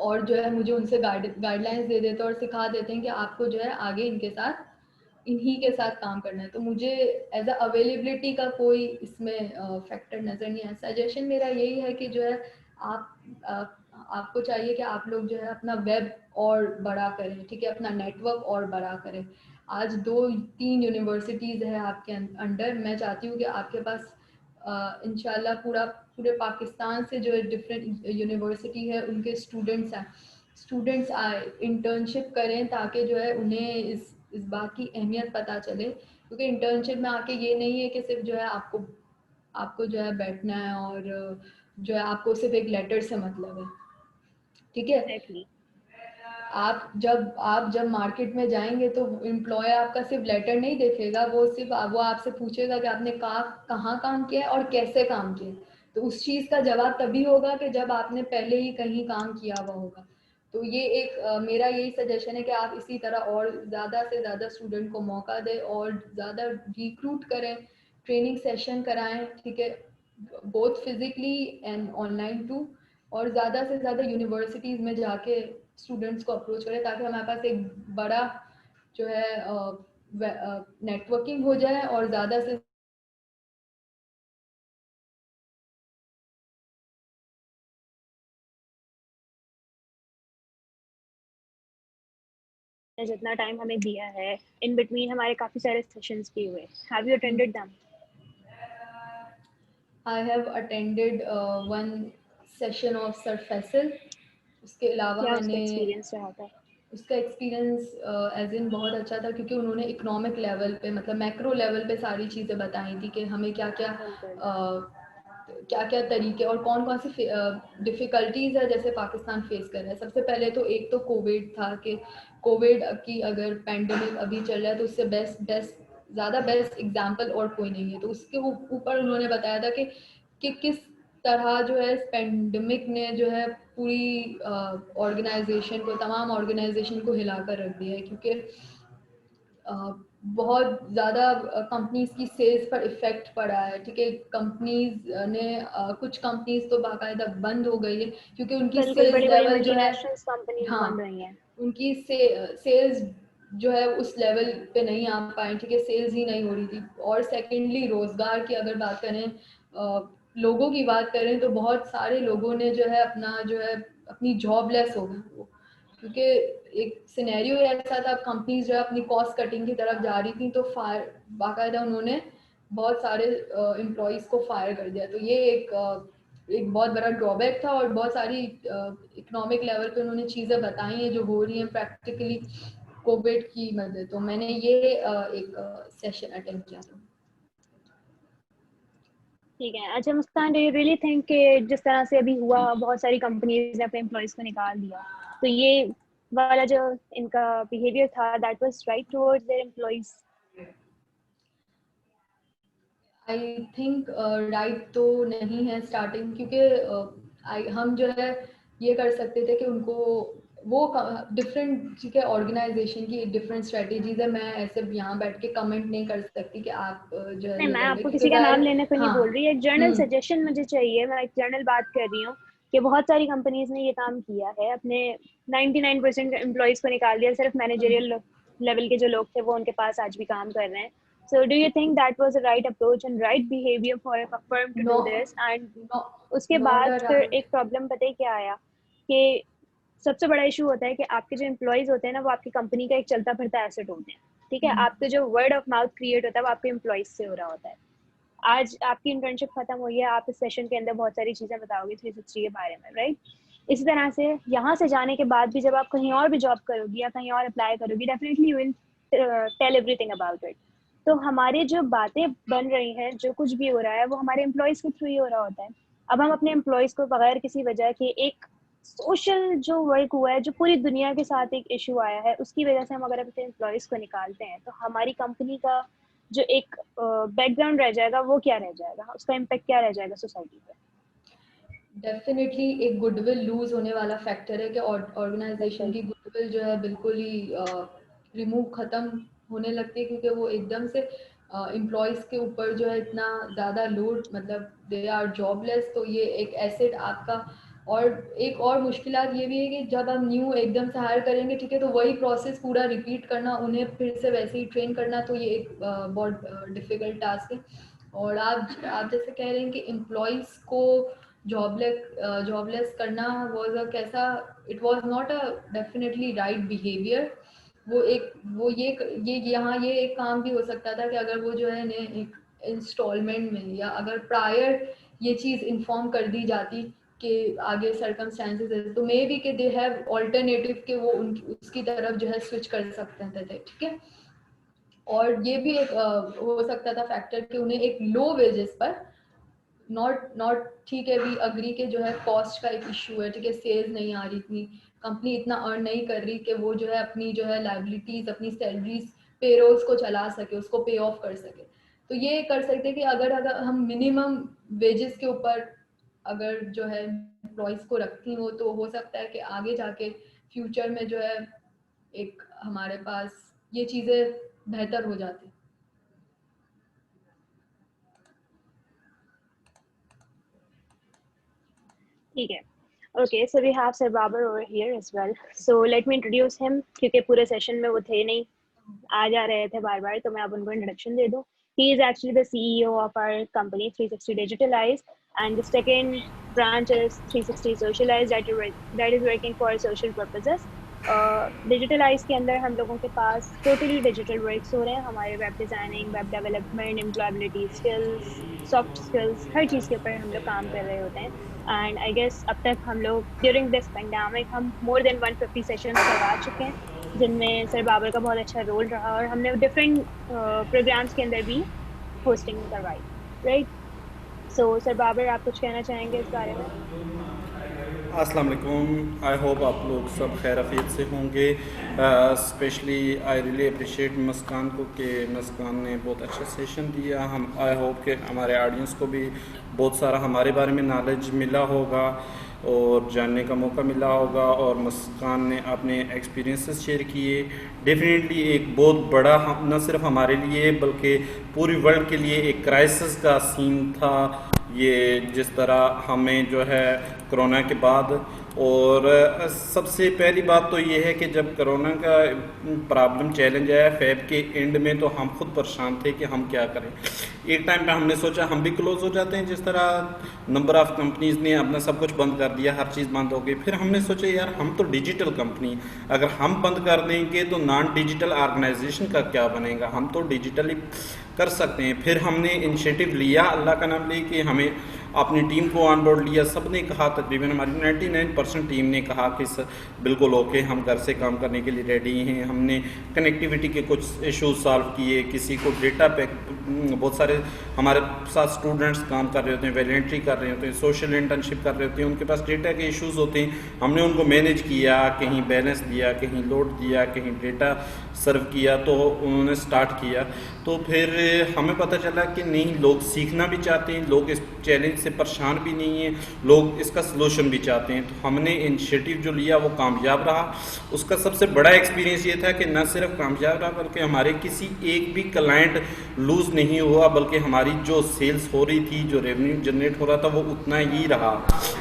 और जो है मुझे उनसे गाइडलाइंस दे देते हैं और सिखा देते हैं कि आपको जो है आगे इनके साथ, इन्हीं के साथ काम करना है। तो मुझे एज अ अवेलेबिलिटी का कोई इसमें फैक्टर नज़र नहीं आया। सजेशन मेरा यही है कि जो है आपको चाहिए कि आप लोग जो है अपना वेब और बड़ा करें, ठीक है, अपना नेटवर्क और बड़ा करें। आज 2-3 यूनिवर्सिटीज़ है आपके अंडर। मैं चाहती हूँ कि आपके पास इंशाल्लाह पूरे पाकिस्तान से जो है डिफरेंट यूनिवर्सिटी है उनके स्टूडेंट्स आए, इंटर्नशिप करें, ताकि जो है उन्हें इस बात की अहमियत पता चले। क्योंकि इंटर्नशिप में आके ये नहीं है कि सिर्फ जो है आपको जो है बैठना है और जो है आपको सिर्फ एक लेटर से मतलब है, ठीक है। एग्जैक्टली। आप जब मार्केट में जाएंगे तो एम्प्लॉयर आपका सिर्फ लेटर नहीं देखेगा, वो आपसे पूछेगा कि आपने कहाँ काम किया है और कैसे काम किया। तो उस चीज़ का जवाब तभी होगा कि जब आपने पहले ही कहीं काम किया हुआ होगा। तो ये मेरा यही सजेशन है कि आप इसी तरह और ज़्यादा से ज़्यादा स्टूडेंट को मौका दें और ज़्यादा रिक्रूट करें, ट्रेनिंग सेशन कराएं, ठीक है, both physically and online too. और ज़्यादा से ज़्यादा यूनिवर्सिटीज़ में जाके स्टूडेंट्स को अप्रोच करें, ताकि हमारे पास एक बड़ा जो है नेटवर्किंग हो जाए और ज़्यादा से जितना टाइम हमें दिया है, इन बिटवीन हमारे काफ़ी सारे सेशंस भी हुए। Have you attended them? I have attended one session of sir Faisal. उसके अलावा क्या उसका मैंने एक्सपीरियंस रहा था? उसका एक्सपीरियंस एज इन बहुत अच्छा था, क्योंकि उन्होंने इकोनॉमिक लेवल पे, मतलब मैक्रो लेवल पे सारी चीज़ें बताई थी कि हमें क्या क्या तरीके और कौन कौन सी डिफ़िकल्टीज़ है जैसे पाकिस्तान फेस कर रहा है। सबसे पहले तो एक तो कोविड था, कि कोविड की अगर पैंडमिक अभी चल रहा है तो उससे बेस्ट एग्जाम्पल और कोई नहीं है। तो उसके ऊपर उन्होंने बताया था कि किस तरह जो है इस पेंडेमिक ने जो है पूरी तमाम ऑर्गेनाइजेशन को हिलाकर रख दिया है। क्योंकि बहुत ज़्यादा कंपनीज की सेल्स पर इफ़ेक्ट पड़ा है, ठीक है। कंपनीज ने कुछ कंपनीज तो बाकायदा बंद हो गई है, क्योंकि उनकी बिल्कुल, सेल्स बड़ी बड़ी लेवल जो है, मल्टीनेशनल्स कंपनीज हाँ, बन रही हैं। उनकी सेल्स जो है उस लेवल पे नहीं आ पाए, ठीक है, सेल्स ही नहीं हो रही थी। और सेकेंडली रोज़गार की अगर बात करें, लोगों की बात करें, तो बहुत सारे लोगों ने जो है अपनी जॉबलेस हो गए वो। क्योंकि एक सिनेरियो ऐसा था, कंपनीज जो है अपनी कॉस्ट कटिंग की तरफ जा रही थी, तो बाकायदा उन्होंने बहुत सारे एम्प्लॉयज़ को फायर कर दिया। तो ये एक बहुत बड़ा ड्रॉबैक था, और बहुत सारी इकोनॉमिक लेवल पे उन्होंने चीज़ें बताई हैं जो हो रही हैं प्रैक्टिकली कोविड की मदद। तो मैंने ये एक सेशन अटेंड किया था। ठीक है। अच्छा मुस्कान, डू यू रियली थिंक कि जिस तरह से अभी हुआ, बहुत सारी कंपनीज ने अपने एम्प्लॉयज़ को निकाल दिया, तो ये वाला जो इनका बिहेवियर था, that was right towards their employees? I think right तो नहीं है स्टार्टिंग, क्योंकि हम जो है ये कर सकते थे कि उनको वो डिफरेंट, ठीक है, ऑर्गेनाइजेशन की डिफरेंट स्ट्रेटेजीज है। मैं ऐसे यहाँ बैठ के कमेंट नहीं कर सकती कि आप जो है नहीं, ये मैं कर ले, आपको क्योंकि किसी का नाम जाहिर, लेने को नहीं हाँ। बोल रही, एक जनरल हम्म। सजेशन मुझे चाहिए। मैं एक जनरल बात कर रही हूँ कि बहुत सारी कंपनीज ने ये काम किया है, अपने 99% एम्प्लॉयज़ को निकाल दिया, सिर्फ मैनेजरियल लेवल के जो लोग थे वो उनके पास आज भी काम कर रहे हैं। So do you think that was a right approach and right behaviour for a firm to no, do this? And no, उसके नॉट बाद अ फिर राइट। एक प्रॉब्लम पता है क्या आया कि सबसे बड़ा इशू होता है कि आपके जो एम्प्लॉयज़ होते हैं ना, वो आपकी कंपनी का एक चलता फिरता एसेट होते हैं, ठीक है? आपका जो वर्ड ऑफ माउथ क्रिएट होता है वो आपके एम्प्लॉयज़ से हो रहा होता है। आज आपकी इंटर्नशिप खत्म हुई है, आप इस सेशन के अंदर बहुत सारी चीज़ें बताओगे 360 के बारे में, राइट? इसी तरह से यहाँ से जाने के बाद भी जब आप कहीं और भी जॉब करोगी या कहीं और अप्लाई करोगी, definitely you will tell everything about it. तो हमारी जो बातें बन रही हैं, जो कुछ भी हो रहा है, वो हमारे एम्प्लॉयज़ के थ्रू ही हो रहा होता है। अब हम अपने एम्प्लॉयज़ को बगैर किसी वजह के एक सोशल जो वर्क हुआ है, जो पूरी दुनिया के साथ एक इशू आया है, उसकी वजह से हम अगर अपने एम्प्लॉयज़ को निकालते हैं, तो हमारी कंपनी का जो एक बैकग्राउंड रह जाएगा, वो क्या रह जाएगा? उसका इम्पैक्ट क्या रह जाएगा सोसाइटी पे? डेफिनेटली एक गुडविल लूज होने वाला फैक्टर है कि ऑर्गेनाइजेशन की गुडविल जो है बिल्कुल ही रिमूव खत्म होने लगती है, क्योंकि वो एकदम से एम्प्लॉयज़ के ऊपर जो है इतना ज़्यादा लोड, मतलब दे आर जॉबलेस। तो ये एक एसेट आपका, और एक और मुश्किलात ये भी है कि जब हम न्यू एकदम से हायर करेंगे, ठीक है, तो वही प्रोसेस पूरा रिपीट करना, उन्हें फिर से वैसे ही ट्रेन करना, तो ये एक बहुत डिफ़िकल्ट टास्क है। और आप जैसे कह रहे हैं कि एम्प्लॉयज़ को जॉबलेस करना वाज अ कैसा, it was not a definitely right behaviour. वो ये यहाँ ये एक काम भी हो सकता था कि अगर वो जो है ने एक इंस्टॉलमेंट में, या अगर प्रायर ये चीज़ इन्फॉर्म कर दी जाती कि आगे सर्कमस्टेंसेस है, तो मे बी कि दे हैव ऑल्टरनेटिव के वो उसकी तरफ जो है स्विच कर सकते थे, ठीक है। और ये भी एक हो सकता था फैक्टर कि उन्हें एक लो वेजेस पर, नॉट ठीक है, वी अग्री के जो है कॉस्ट का एक इशू है, ठीक है, सेल्स नहीं आ रही, इतनी कंपनी इतना अर्न नहीं कर रही कि वो जो है अपनी जो है लाइबिलिटीज, अपनी सैलरीज, पेरोल्स को चला सके, उसको पे ऑफ कर सके। तो ये कर सकते हैं कि अगर हम मिनिमम वेजेस के ऊपर अगर जो है एम्प्लॉयज़ को रखती हो, तो हो सकता है कि आगे जाके फ्यूचर में जो है एक हमारे पास ये चीज़ें बेहतर हो जाती। ठीक है। Okay, so we have Sir Babar over here as well. So let me introduce him, क्योंकि पूरे सेशन में वो थे नहीं, आ जा रहे थे बार बार, तो मैं अब उनको इंट्रोडक्शन दे दूँ। He is actually the CEO of our company 360 Digitalize, and the second branch is 360 Socialize that is working for social purposes. Digitalize के अंदर हम लोगों के पास टोटली डिजिटल वर्क्स हो रहे हैं। हमारे web designing, web development, employability skills, soft skills, हर चीज़ के ऊपर हम लोग काम कर रहे होते हैं। एंड आई गेस अब तक हम लोग ड्यूरिंग दिस पेंडेमिक हम मोर देन 150 सेशंस करवा चुके हैं, जिनमें सर बाबर का बहुत अच्छा रोल रहा, और हमने डिफरेंट प्रोग्राम्स के अंदर भी होस्टिंग करवाई, राइट? सो सर बाबर, आप कुछ कहना चाहेंगे इस बारे में? अस्सलाम वालेकुम। आई होप आप लोग सब खैर आफियत से होंगे। स्पेशली आई रियली अप्रिशिएट मुस्कान को कि मुस्कान ने बहुत अच्छा सेशन दिया। हम आई होप कि हमारे ऑडियंस को भी बहुत सारा हमारे बारे में नॉलेज मिला होगा और जानने का मौका मिला होगा, और मुस्कान ने अपने एक्सपीरियंसेस शेयर किए। डेफिनेटली एक बहुत बड़ा, न सिर्फ हमारे लिए बल्कि पूरी वर्ल्ड के लिए एक क्राइसिस का सीन था ये, जिस तरह हमें जो है कोरोना के बाद। और सबसे पहली बात तो ये है कि जब कोरोना का प्रॉब्लम चैलेंज आया फेब के एंड में, तो हम खुद परेशान थे कि हम क्या करें। एक टाइम पे हमने सोचा हम भी क्लोज हो जाते हैं, जिस तरह नंबर ऑफ़ कंपनीज़ ने अपना सब कुछ बंद कर दिया, हर चीज़ बंद हो गई। फिर हमने सोचा यार हम तो डिजिटल कंपनी, अगर हम बंद कर देंगे तो नॉन डिजिटल ऑर्गेनाइजेशन का क्या बनेगा, हम तो डिजिटली कर सकते हैं। फिर हमने इनिशिएटिव लिया, अल्लाह का नाम ले कि हमें अपनी टीम को ऑन बोर्ड लिया। सब ने कहा, तकरीबन हमारी 99% टीम ने कहा कि बिल्कुल ओके, हम घर से काम करने के लिए रेडी हैं। हमने कनेक्टिविटी के कुछ इश्यूज सॉल्व किए, किसी को डेटा पे, बहुत सारे हमारे साथ स्टूडेंट्स काम कर रहे होते हैं, वॉलंटरी कर रहे होते हैं, सोशल इंटर्नशिप कर रहे होते हैं, उनके पास डेटा के इश्यूज़ होते हैं, हमने उनको मैनेज किया, कहीं बैलेंस दिया, कहीं लोड दिया, कहीं डेटा सर्व किया, तो उन्होंने स्टार्ट किया। तो फिर हमें पता चला कि नहीं, लोग सीखना भी चाहते हैं, लोग इस चैलेंज से परेशान भी नहीं हैं, लोग इसका सलूशन भी चाहते हैं। तो हमने इनिशिएटिव जो लिया वो कामयाब रहा। उसका सबसे बड़ा एक्सपीरियंस ये था कि न सिर्फ कामयाब रहा बल्कि हमारे किसी एक भी क्लाइंट लूज़ नहीं हुआ, बल्कि हमारी जो सेल्स हो रही थी, जो रेवेन्यू जनरेट हो रहा था, वो उतना ही रहा।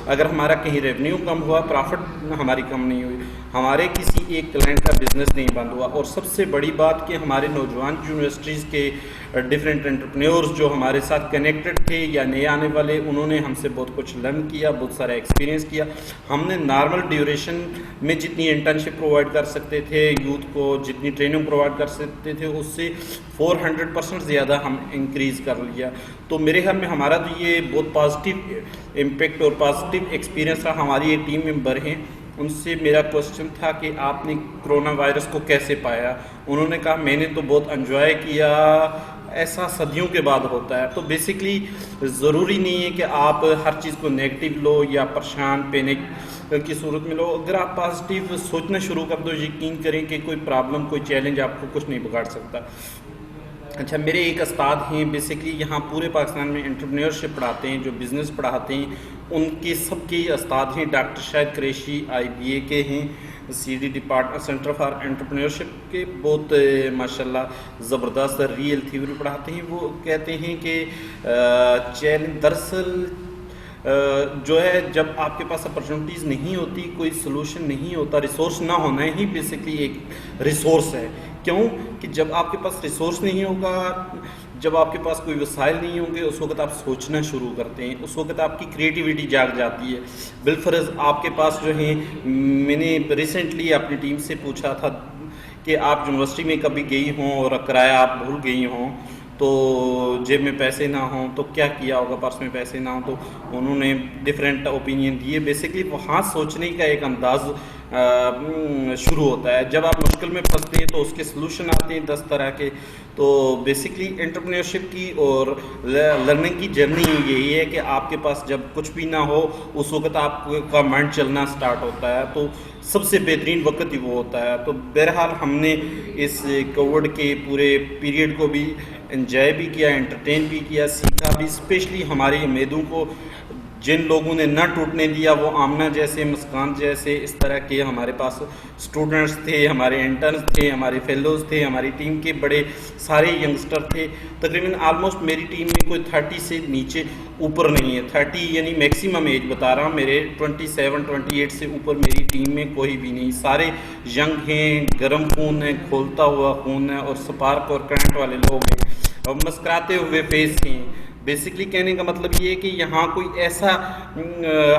अगर हमारा कहीं रेवेन्यू कम हुआ, प्रॉफिट हमारी कम नहीं हुई। हमारे किसी एक क्लाइंट का बिजनेस नहीं बंद हुआ। और सबसे बड़ी बात कि हमारे नौजवान यूनिवर्सिटीज़ के डिफरेंट एंटरप्रेन्योर्स जो हमारे साथ कनेक्टेड थे या नए आने वाले, उन्होंने हमसे बहुत कुछ लर्न किया, बहुत सारा एक्सपीरियंस किया। हमने नॉर्मल ड्यूरेशन में जितनी इंटर्नशिप प्रोवाइड कर सकते थे यूथ को, जितनी ट्रेनिंग प्रोवाइड कर सकते थे, उससे 400% ज़्यादा हम इंक्रीज़ कर लिया। तो मेरे ख्याल में हमारा तो ये बहुत पॉजिटिव इम्पेक्ट और पॉजिटिव एक्सपीरियंस रहा। हमारी एक टीम मेंबर हैं, उनसे मेरा क्वेश्चन था कि आपने कोरोना वायरस को कैसे पाया। उन्होंने कहा मैंने तो बहुत एंजॉय किया, ऐसा सदियों के बाद होता है। तो बेसिकली ज़रूरी नहीं है कि आप हर चीज़ को नेगेटिव लो या परेशान पैनिक की सूरत में लो। अगर आप पॉजिटिव सोचना शुरू कर दो, यकीन करें कि कोई प्रॉब्लम, कोई चैलेंज आपको कुछ नहीं बिगाड़ सकता। अच्छा, मेरे एक उस्ताद हैं, बेसिकली यहाँ पूरे पाकिस्तान में एंटरप्रेन्योरशिप पढ़ाते हैं, जो बिज़नेस पढ़ाते हैं, उनके सबके उस्ताद हैं। डॉक्टर शाहिद कुरैशी IBA के हैं, CD department centre for entrepreneurship के, बहुत माशाल्लाह ज़बरदस्त रियल थ्योरी पढ़ाते हैं। वो कहते हैं कि चैलेंज दरअसल जो है, जब आपके पास अपॉर्चुनिटीज़ नहीं होती, कोई सोल्यूशन नहीं होता, रिसोर्स ना होना ही बेसिकली एक रिसोर्स है। क्यों कि जब आपके पास रिसोर्स नहीं होगा, जब आपके पास कोई वसाइल नहीं होंगे, उस वक्त आप सोचना शुरू करते हैं, उस वक्त आपकी क्रिएटिविटी जाग जाती है। बिलफर्ज आपके पास जो है, मैंने रिसेंटली अपनी टीम से पूछा था कि आप यूनिवर्सिटी में कभी गई हों और किराया आप भूल गई हों, तो जेब में पैसे ना हों तो क्या किया होगा, पर्स में पैसे ना हों, तो उन्होंने डिफरेंट ओपिनियन दिए। बेसिकली वहाँ सोचने का एक अंदाज़ शुरू होता है। जब आप मुश्किल में फंसते हैं तो उसके सलूशन आते हैं 10 तरह के। तो बेसिकली एंटरप्रेन्योरशिप की और लर्निंग की जर्नी यही है कि आपके पास जब कुछ भी ना हो, उस वक्त आपका माइंड चलना स्टार्ट होता है, तो सबसे बेहतरीन वक्त ही वो होता है। तो बहरहाल हमने इस कोविड के पूरे पीरियड को भी एंजॉय भी किया, एंटरटेन भी किया, सीखा भी। स्पेशली हमारी उम्मीदों को जिन लोगों ने न टूटने दिया, वो आमना जैसे, मुस्कान जैसे, इस तरह के हमारे पास स्टूडेंट्स थे, हमारे इंटर्न्स थे, हमारे फेलोज़ थे, हमारी टीम के बड़े सारे यंगस्टर थे। तकरीबन आलमोस्ट मेरी टीम में कोई 30 से नीचे ऊपर नहीं है। 30 यानी मैक्सिमम एज बता रहा हूँ, मेरे 27-28 से ऊपर मेरी टीम में कोई भी नहीं। सारे यंग हैं, गर्म खून है, खोलता हुआ खून है, और स्पार्क और करंट वाले लोग हैं, और मुस्कुराते हुए फेस हैं। बेसिकली कहने का मतलब ये है कि यहाँ कोई ऐसा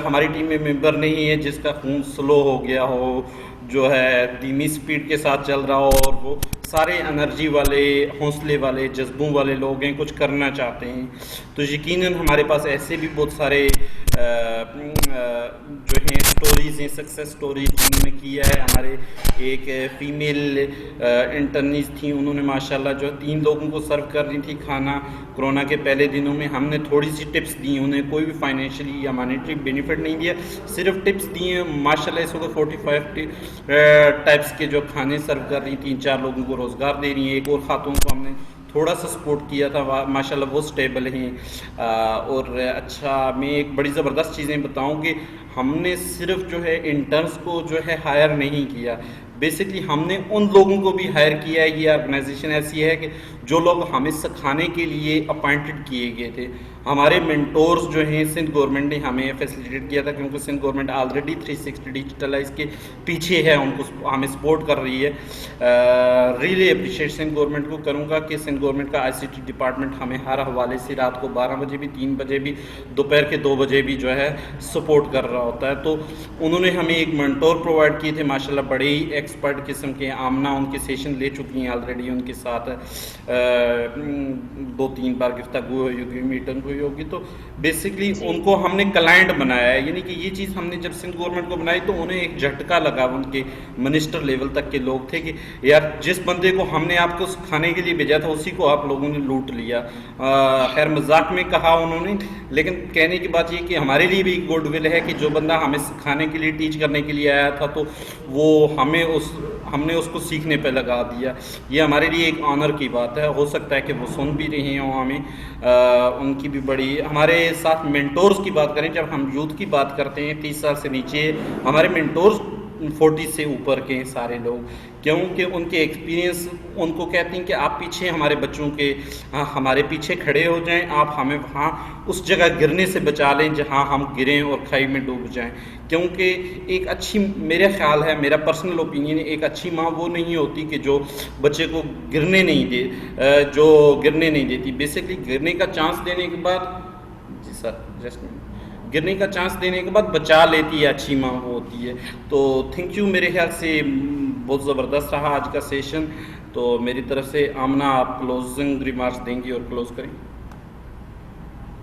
हमारी टीम में मेंबर नहीं है जिसका खून स्लो हो गया हो, जो है धीमी स्पीड के साथ चल रहा हो, और वो सारे एनर्जी वाले, हौसले वाले, जज्बों वाले लोग हैं, कुछ करना चाहते हैं। तो यकीनन हमारे पास ऐसे भी बहुत सारे जो हैं स्टोरीज़ हैं, सक्सेस स्टोरीज उन्होंने किया है। हमारे एक फीमेल इंटर्नीज थी, उन्होंने माशाल्लाह जो 3 लोगों को सर्व कर रही थी खाना कोरोना के पहले दिनों में। हमने थोड़ी सी टिप्स दी, उन्हें कोई भी फाइनेंशियली या मॉनेटरी बेनिफिट नहीं दिया, सिर्फ टिप्स दिए। माशाल्लाह इस वक्त 45 टाइप्स के जो खाने सर्व कर रही, 3-4 लोगों को रोज़गार दे रही हैं। एक और खातून को हमने थोड़ा सा सपोर्ट किया था, माशाल्लाह वो स्टेबल हैं। और अच्छा, मैं एक बड़ी ज़बरदस्त चीज़ें बताऊं कि हमने सिर्फ जो है इंटर्न्स को जो है हायर नहीं किया, बेसिकली हमने उन लोगों को भी हायर किया है। ये ऑर्गेनाइजेशन ऐसी है कि जो लोग हमें सिखाने के लिए अपॉइंटेड किए गए थे। हमारे मेंटोर्स जो हैं, सिंध गवर्नमेंट ने हमें फैसिलिटेट किया था, क्योंकि सिंध गवर्नमेंट ऑलरेडी 360 डिजिटलाइज के पीछे है, उनको हमें सपोर्ट कर रही है। रियली अप्रिशिएट सिंध गवर्नमेंट को करूँगा कि सिंध गवर्नमेंट का ICT डिपार्टमेंट हमें हर हवाले से रात को 12 बजे भी, 3 बजे भी, दोपहर के 2 बजे भी जो है सपोर्ट कर रहा होता है। तो उन्होंने हमें एक मेंटोर प्रोवाइड किए थे, माशाल्लाह बड़े ही एक्सपर्ट किस्म के। आमना उनके सेशन ले चुकी हैं ऑलरेडी, उनके साथ 2-3 बार गुफ्तगू हुई होगी, मीटिंग हुई होगी। तो बेसिकली उनको हमने क्लाइंट बनाया है, यानी कि ये चीज़ हमने जब सिंध गवर्नमेंट को बनाई तो उन्हें एक झटका लगा। उनके मिनिस्टर लेवल तक के लोग थे कि यार जिस बंदे को हमने आपको खाने के लिए भेजा था, उसी को आप लोगों ने लूट लिया। खैर मजाक में कहा उन्होंने, लेकिन कहने की बात ये कि हमारे लिए भी गुडविल है कि जो बंदा हमें सिखाने के लिए, टीच करने के लिए आया था, तो वो हमने उसको सीखने पे लगा दिया। ये हमारे लिए एक ऑनर की बात है। हो सकता है कि वो सुन भी रहे हों हमें। उनकी भी बड़ी, हमारे साथ मेंटोर्स की बात करें, जब हम यूथ की बात करते हैं 30 साल से नीचे, हमारे मेंटोर्स 40 से ऊपर के हैं सारे लोग, क्योंकि उनके एक्सपीरियंस उनको कहते हैं कि आप पीछे हमारे बच्चों के हमारे पीछे खड़े हो जाएं, आप हमें वहाँ उस जगह गिरने से बचा लें जहाँ हम गिरें और खाई में डूब जाएं। क्योंकि एक अच्छी, मेरा ख्याल है, मेरा पर्सनल ओपिनियन, एक अच्छी माँ वो नहीं होती कि जो बच्चे को गिरने नहीं देती। बेसिकली गिरने का चांस देने के बाद, जी सर जस्ट गिरने का चांस देने के बाद बचा लेती है, अच्छी माँ वो होती है। तो थैंक यू, मेरे ख्याल से बहुत ज़बरदस्त रहा आज का सेशन। तो मेरी तरफ से आमना आप क्लोजिंग रिमार्क्स देंगी और क्लोज करें।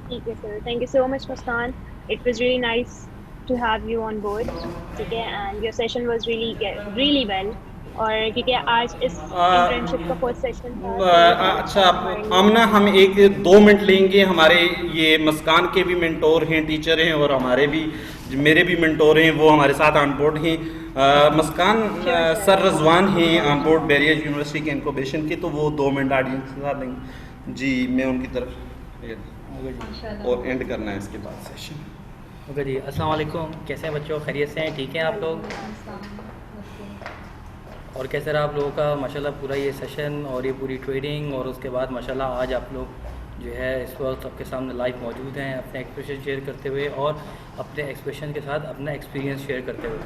ठीक है sir, thank you so much Muskan, it was really nice to have you on board, ठीक है, and your session was really well. और क्योंकि आज इस इंटर्नशिप का फर्स्ट सेशन था। अच्छा आमना, हम 1-2 मिनट लेंगे। हमारे ये मुस्कान के भी मेंटोर हैं, टीचर हैं, और हमारे भी, मेरे भी मेंटोर हैं, वो हमारे साथ ऑन बोर्ड हैं। मुस्कान सर रजवान हैं ऑन बोर्ड बैरियर यूनिवर्सिटी के इनक्यूबेशन के, तो वो 2 मिनट ऑडियंस के साथ लेंगे। जी मैं उनकी तरफ और एंड करना है इसके बाद सेशन। ओके जी, अस्सलाम वालेकुम, कैसे हैं बच्चों, खैरियत से हैं, ठीक हैं आप लोग? और कैसे रहा आप लोगों का माशाल्लाह पूरा ये सेशन और ये पूरी ट्रेनिंग, और उसके बाद माशाल्लाह आज आप लोग जो है इस वक्त सबके सामने लाइव मौजूद हैं अपने एक्सप्रेशन शेयर करते हुए और अपने एक्सप्रेशन के साथ अपना एक्सपीरियंस शेयर करते हुए।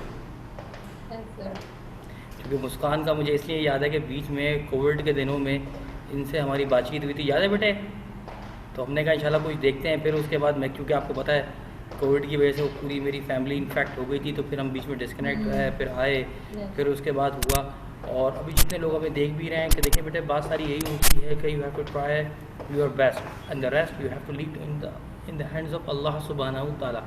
क्योंकि मुस्कान का मुझे इसलिए याद है कि बीच में कोविड के दिनों में इनसे हमारी बातचीत हुई थी, याद है बेटे? तो हमने कहा इंशाल्लाह कुछ देखते हैं। फिर उसके बाद मैं, क्योंकि आपको पता है कोविड की वजह से वो पूरी मेरी फैमिली इन्फेक्ट हो गई थी, तो फिर हम बीच में डिस्कनेक्ट रहे, फिर आए, फिर उसके बाद हुआ। और अभी जितने लोग हमें देख भी रहे हैं कि देखिए बेटे बात सारी यही होती है कि you have to try your best and the rest you have to leave in the hands of Allah सुब्हानहू तआला।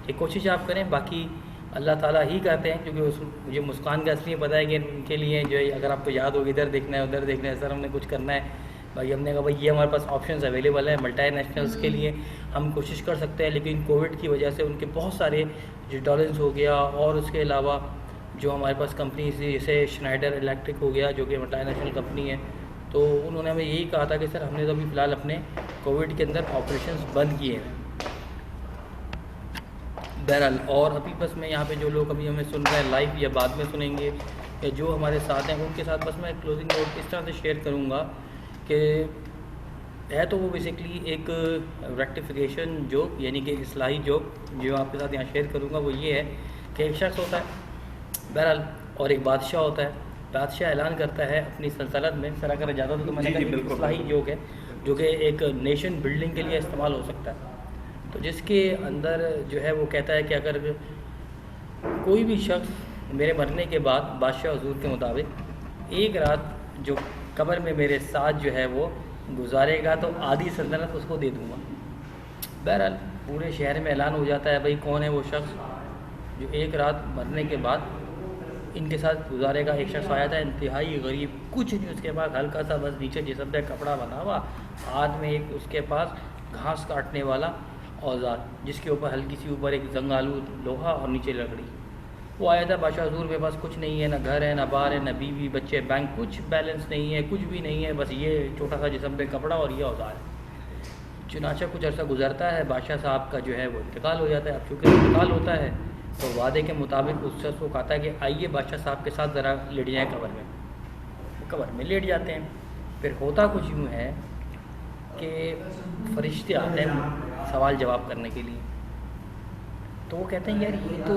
ये कोशिश आप करें, बाकी अल्लाह ताला ही करते हैं। क्योंकि मुझे मुस्कान का इसलिए पता है कि इनके लिए जो है, अगर आपको याद हो इधर देखना है उधर देखना है, सर हमने कुछ करना है, भाई हमने कहा भाई ये हमारे पास ऑप्शंस अवेलेबल है मल्टी नेशनल्स के लिए, हम कोशिश कर सकते हैं। लेकिन कोविड की वजह से उनके बहुत सारे जो टॉलेंस हो गया, और उसके अलावा जो हमारे पास कंपनीज जैसे श्नाइडर इलेक्ट्रिक हो गया जो कि मल्टी नेशनल कंपनी है, तो उन्होंने हमें यही कहा था कि सर हमने तो अभी फ़िलहाल अपने कोविड के अंदर ऑपरेशंस बंद किए हैं। बहरहाल, और अभी बस मैं यहाँ पे जो लोग अभी हमें सुन रहे हैं लाइव या बाद में सुनेंगे, या जो हमारे साथ हैं उनके साथ बस मैं क्लोजिंग नोट इस तरह से शेयर करूँगा कि है तो वो बेसिकली एक रेक्टिफिकेशन जॉब, यानी कि इस्लाही जॉब जो आपके साथ यहाँ शेयर करूँगा वो ये है कि एक शख्स होता है बहरहाल, और एक बादशाह होता है। बादशाह ऐलान करता है अपनी सल्तनत में, सर अगर ज़्यादा तो मैंने कहा इस्लाही जॉब है जो कि एक नेशन बिल्डिंग के लिए इस्तेमाल हो सकता है। तो जिसके अंदर जो है वो कहता है कि अगर कोई भी शख्स मेरे मरने के बाद बादशाह हुजूर के मुताबिक एक रात जो कब्र में मेरे साथ जो है वो गुजारेगा तो आधी सल्तनत उसको दे दूँगा। बहरहाल पूरे शहर में ऐलान हो जाता है भाई कौन है वो शख्स जो एक रात मरने के बाद इनके साथ गुजारेगा। एक शख्स आया था इंतहाई गरीब, कुछ नहीं उसके पास, हल्का सा बस नीचे जिस्म पे कपड़ा बना हुआ, हाथ में एक उसके पास घास काटने वाला औजार जिसके ऊपर हल्की सी ऊपर एक जंगालू लोहा और नीचे लकड़ी। वो आया था बादशाह हुजूर के पास, कुछ नहीं है, ना घर है, ना बार है, ना बीवी बच्चे, बैंक कुछ बैलेंस नहीं है, कुछ भी नहीं है, बस ये छोटा सा जिस्म पे कपड़ा और ये औजार है। चुनाचा कुछ अर्सा गुजरता है, बादशाह साहब का जो है वो इंतकाल हो जाता है। अब चूँकि इंतकाल होता है तो वादे के मुताबिक उस शख्स को कहता है कि आइए बादशाह साहब के साथ ज़रा लेट जाएँ कब्र में। वो कब्र में लेट जाते हैं। फिर होता कुछ यूँ है कि फरिश्ते आते हैं सवाल जवाब करने के लिए। तो वो कहते हैं यार ये तो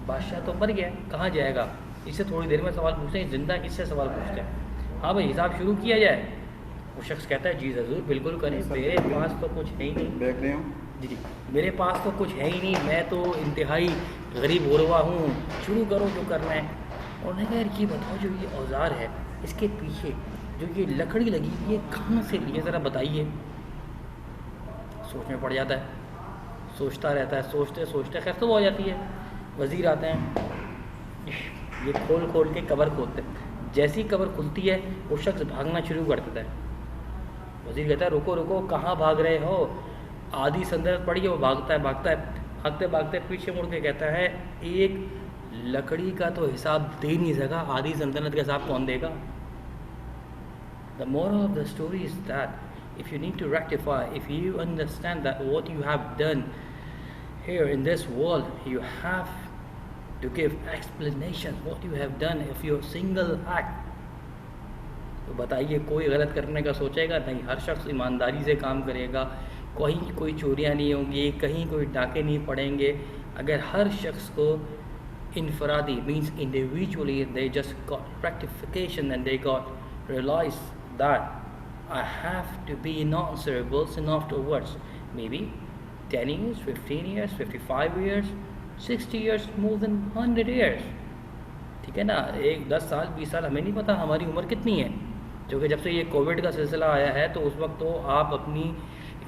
बादशाह तो मर गया, कहाँ जाएगा, इससे थोड़ी देर में सवाल पूछते हैं, जिंदा किससे सवाल पूछते हैं, हाँ भाई हिसाब शुरू किया जाए। वो शख्स कहता है जी ज़रूर बिल्कुल करें, मेरे पास तो कुछ है ही नहीं। देख रहे हो जी, मेरे पास तो कुछ है ही नहीं, मैं तो इंतहाई गरीब गुरबा हूँ, शुरू करो जो करना है। और उन्होंने कहा यार ये बताओ जो ये औजार है इसके पीछे जो ये लकड़ी लगी ये कहाँ से ली है ज़रा बताइए। सोच में पड़ जाता है, सोचता रहता है, सोचते सोचते खैर तो हो जाती है। वज़ीर आते हैं, ये खोल के कब्र खोलते हैं। जैसी कब्र खुलती है वो शख्स भागना शुरू कर देता है। वज़ीर कहता है रुको रुको कहाँ भाग रहे हो, आधी सल्तनत पड़ी है। वो भागता है भागते भागते पीछे मुड़ के कहता है एक लकड़ी का तो हिसाब दे नहीं सका, आधी सल्तनत का हिसाब कौन देगा। The moral of the story is that if you need to rectify, if you understand that what you have done here in this world, you have to give explanation what you have done if your single act. तो बताइए, कोई गलत करने का सोचेगा नहीं, हर शख्स ईमानदारी से काम करेगा, कहीं कोई चोरियां नहीं होंगी, कहीं कोई डाके नहीं पड़ेंगे। अगर हर शख्स को इनफरादी means individually they just got rectification and they got realise that I have to be not answerable enough towards maybe 10 years, 15 years, 55 years, 60 years, more than 100 years. ठीक है ना, एक 10 साल 20 साल हमें नहीं पता हमारी उम्र कितनी है, क्योंकि जब से ये कोविड का सिलसिला आया है तो उस वक्त तो आप अपनी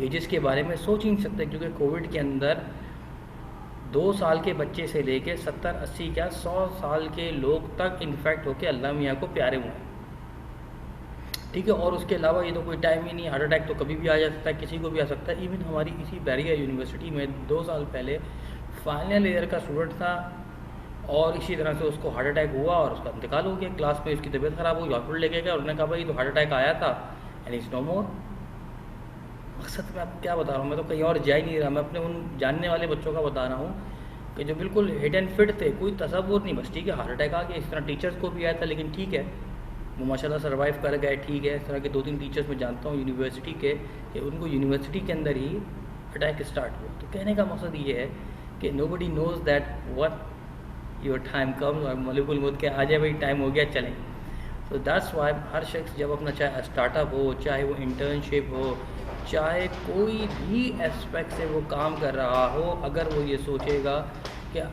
एजेस के बारे में सोच ही नहीं सकते, क्योंकि कोविड के अंदर 2 साल के बच्चे से लेके 70, 80 क्या 100 साल के लोग तक इन्फेक्ट होकर अल्लाह मियाँ को प्यारे हुए हैं। ठीक है, और उसके अलावा ये तो कोई टाइम ही नहीं, हार्ट अटैक तो कभी भी आ जा सकता है, किसी को भी आ सकता है। इवन हमारी इसी बैरियर यूनिवर्सिटी में 2 साल पहले फाइनल ईयर का स्टूडेंट था और इसी तरह से उसको हार्ट अटैक हुआ और उसका इंतकाल हो गया। क्लास में उसकी तबीयत ख़राब हुई, हॉस्पिटल लेके गया, उन्होंने कहा भाई तो हार्ट अटैक आया था एंड इज़ नो मोर। मकसद मैं क्या बता रहा हूँ, मैं तो कहीं और जा ही नहीं रहा, मैं अपने उन जानने वाले बच्चों का बता रहा हूँ कि जो बिल्कुल हिट एंड फिट थे, कोई तसव्वुर नहीं, बस ठीक है हार्ट अटैक आ गया। इस तरह टीचर्स को भी आया था, लेकिन ठीक है वो माशाल्लाह सर्वाइव कर गए, ठीक है। इस तरह के 2-3 टीचर्स मैं जानता हूँ यूनिवर्सिटी के, कि उनको यूनिवर्सिटी के अंदर ही अटैक स्टार्ट हुआ। तो कहने का मकसद ये है कि nobody nose that what your time comes, और मलिकुल मौत के आ जाए भाई टाइम हो गया चलें। तो दैट्स वाई हर शख्स जब अपना चाहे स्टार्टअप हो, चाहे वो इंटर्नशिप हो, चाहे कोई भी एस्पेक्ट से वो काम कर रहा हो, अगर वो ये सोचेगा कि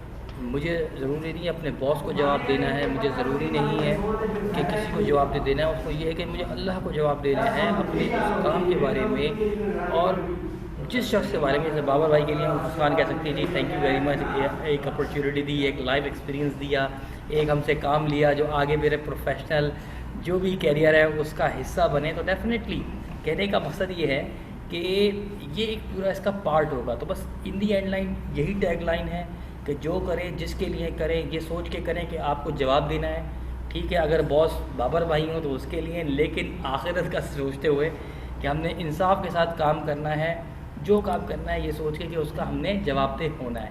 मुझे ज़रूरी नहीं है अपने बॉस को जवाब देना है, मुझे ज़रूरी नहीं है कि किसी को जवाब देना है, उसको ये है कि मुझे अल्लाह को जवाब देना है अपने उस काम के बारे में। और जिस शख्स के बारे में, जैसे बाबर भाई के लिए मुस्कान कह सकती है जी थैंक यू वेरी मच, एक अपॉर्चुनिटी दी, एक लाइव एक्सपीरियंस दिया, एक हमसे काम लिया जो आगे मेरे प्रोफेशनल जो भी कैरियर है उसका हिस्सा बने। तो डेफिनेटली कहने का मकसद ये है कि ये एक पूरा इसका पार्ट होगा। तो बस इन दी एंड लाइन यही टैग लाइन है कि जो करें जिसके लिए करें ये सोच के करें कि आपको जवाब देना है, ठीक है। अगर बॉस बाबर भाई हो तो उसके लिए, लेकिन आखिरत का सोचते हुए कि हमने इंसाफ के साथ काम करना है, जो काम करना है ये सोच के कि उसका हमने जवाबदेह होना है।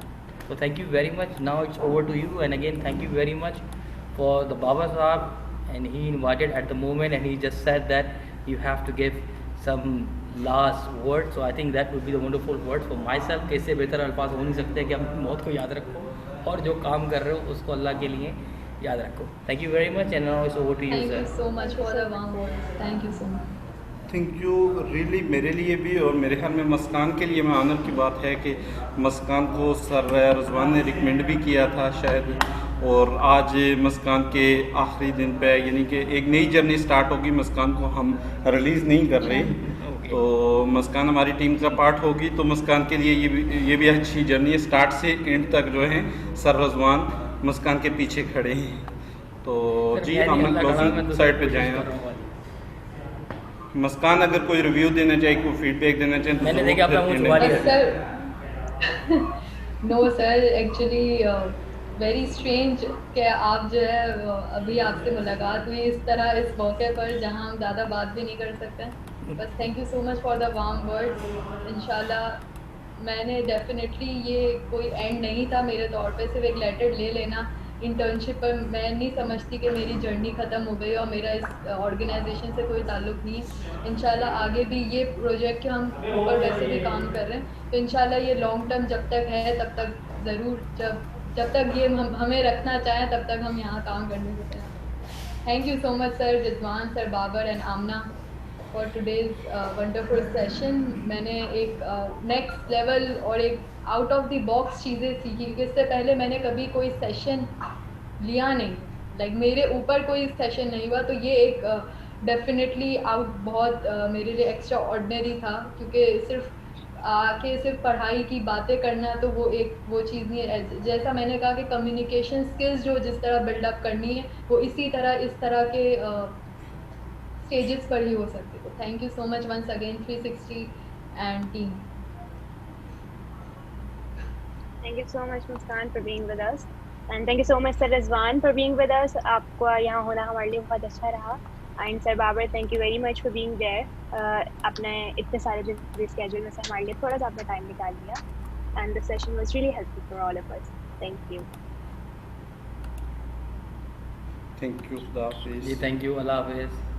तो thank you very much, now it's over to you and again thank you very much for the Babar sahab and he invited at the moment and he just said that you have to give some last word. So I think that would be the wonderful word for my self. इससे बेहतर अल्फाज हो नहीं सकते कि हम मौत को याद रखो और जो काम कर रहे हो उसको अल्लाह के लिए याद रखो। Thank you very much and now it's over to you sir. Thank you so much for the warm words, thank you so much. Thank you really, मेरे लिए भी और मेरे ख्याल में मस्कान के लिए मैं ऑनर की बात है कि मस्कान को सर रिजवान ने रिकमेंड भी किया था शायद, और आज मस्कान के आखिरी दिन पे यानी कि एक नई जर्नी स्टार्ट होगी। मस्कान को हम रिलीज़ नहीं कर रहे, तो मस्कान हमारी टीम का पार्ट होगी। तो मस्कान के लिए ये भी अच्छी जर्नी है, स्टार्ट से एंड तक जो है सर रिजवान मस्कान के पीछे खड़े हैं। तो जी हम क्लोजिंग साइड पे जाएँ। मस्कान अगर कोई रिव्यू देना चाहे, कोई फीडबैक देना चाहे तो मैंने देखा अपना मुंह छुपा लिया sir. No sir, actually very strange कि आप जो है अभी आपसे मुलाकात हुई इस तरह इस मौके पर जहां हम ज़्यादा बात भी नहीं कर सकते। बस thank you so much for the warm words. इंशाल्लाह मैंने डेफिनेटली ये कोई एंड नहीं था मेरे तौर पे, सिर्फ एक लेटर ले लेना इंटर्नशिप पर। मैं नहीं समझती कि मेरी जर्नी ख़त्म हो गई और मेरा इस ऑर्गेनाइजेशन से कोई ताल्लुक़ नहीं है। इंशाल्लाह आगे भी ये प्रोजेक्ट के हम ऊपर वैसे भी काम कर रहे हैं, तो इंशाल्लाह ये लॉन्ग टर्म जब तक है तब तक ज़रूर, जब तक ये हमें रखना चाहें तब तक हम यहाँ काम करने को तैयार। Thank you so much sir Rizwan, sir Babar and Amna for today's wonderful session. मैंने एक नेक्स्ट लेवल और एक आउट ऑफ द बॉक्स चीज़ें सीखी, क्योंकि इससे पहले मैंने कभी कोई सेशन लिया नहीं, लाइक मेरे ऊपर कोई सेशन नहीं हुआ। तो ये एक डेफिनेटली बहुत मेरे लिए एक्स्ट्रा ऑर्डिनरी था, क्योंकि सिर्फ आके सिर्फ पढ़ाई की बातें करना तो वो चीज़ नहीं है। जैसा मैंने कहा कि कम्युनिकेशन स्किल्स जो जिस तरह बिल्डअप करनी है वो इसी तरह इस तरह के स्टेजेस पर ही हो सकती है। तो thank you so much once again 360 and team. Thank you so much Muskan for being with us and thank you so much Sir Rizwan for being with us. आपको यहाँ होना हमारे लिए बहुत अच्छा रहा and Sir Babar thank you very much for being there. अपने इतने सारे busy schedule में से हमारे लिए थोड़ा सा अपना टाइम निकाल लिया and the session was really helpful for all of us. Thank you. Thank you, खुदा हाफिज़। जी थैंक यू, अल्लाह हाफिज़।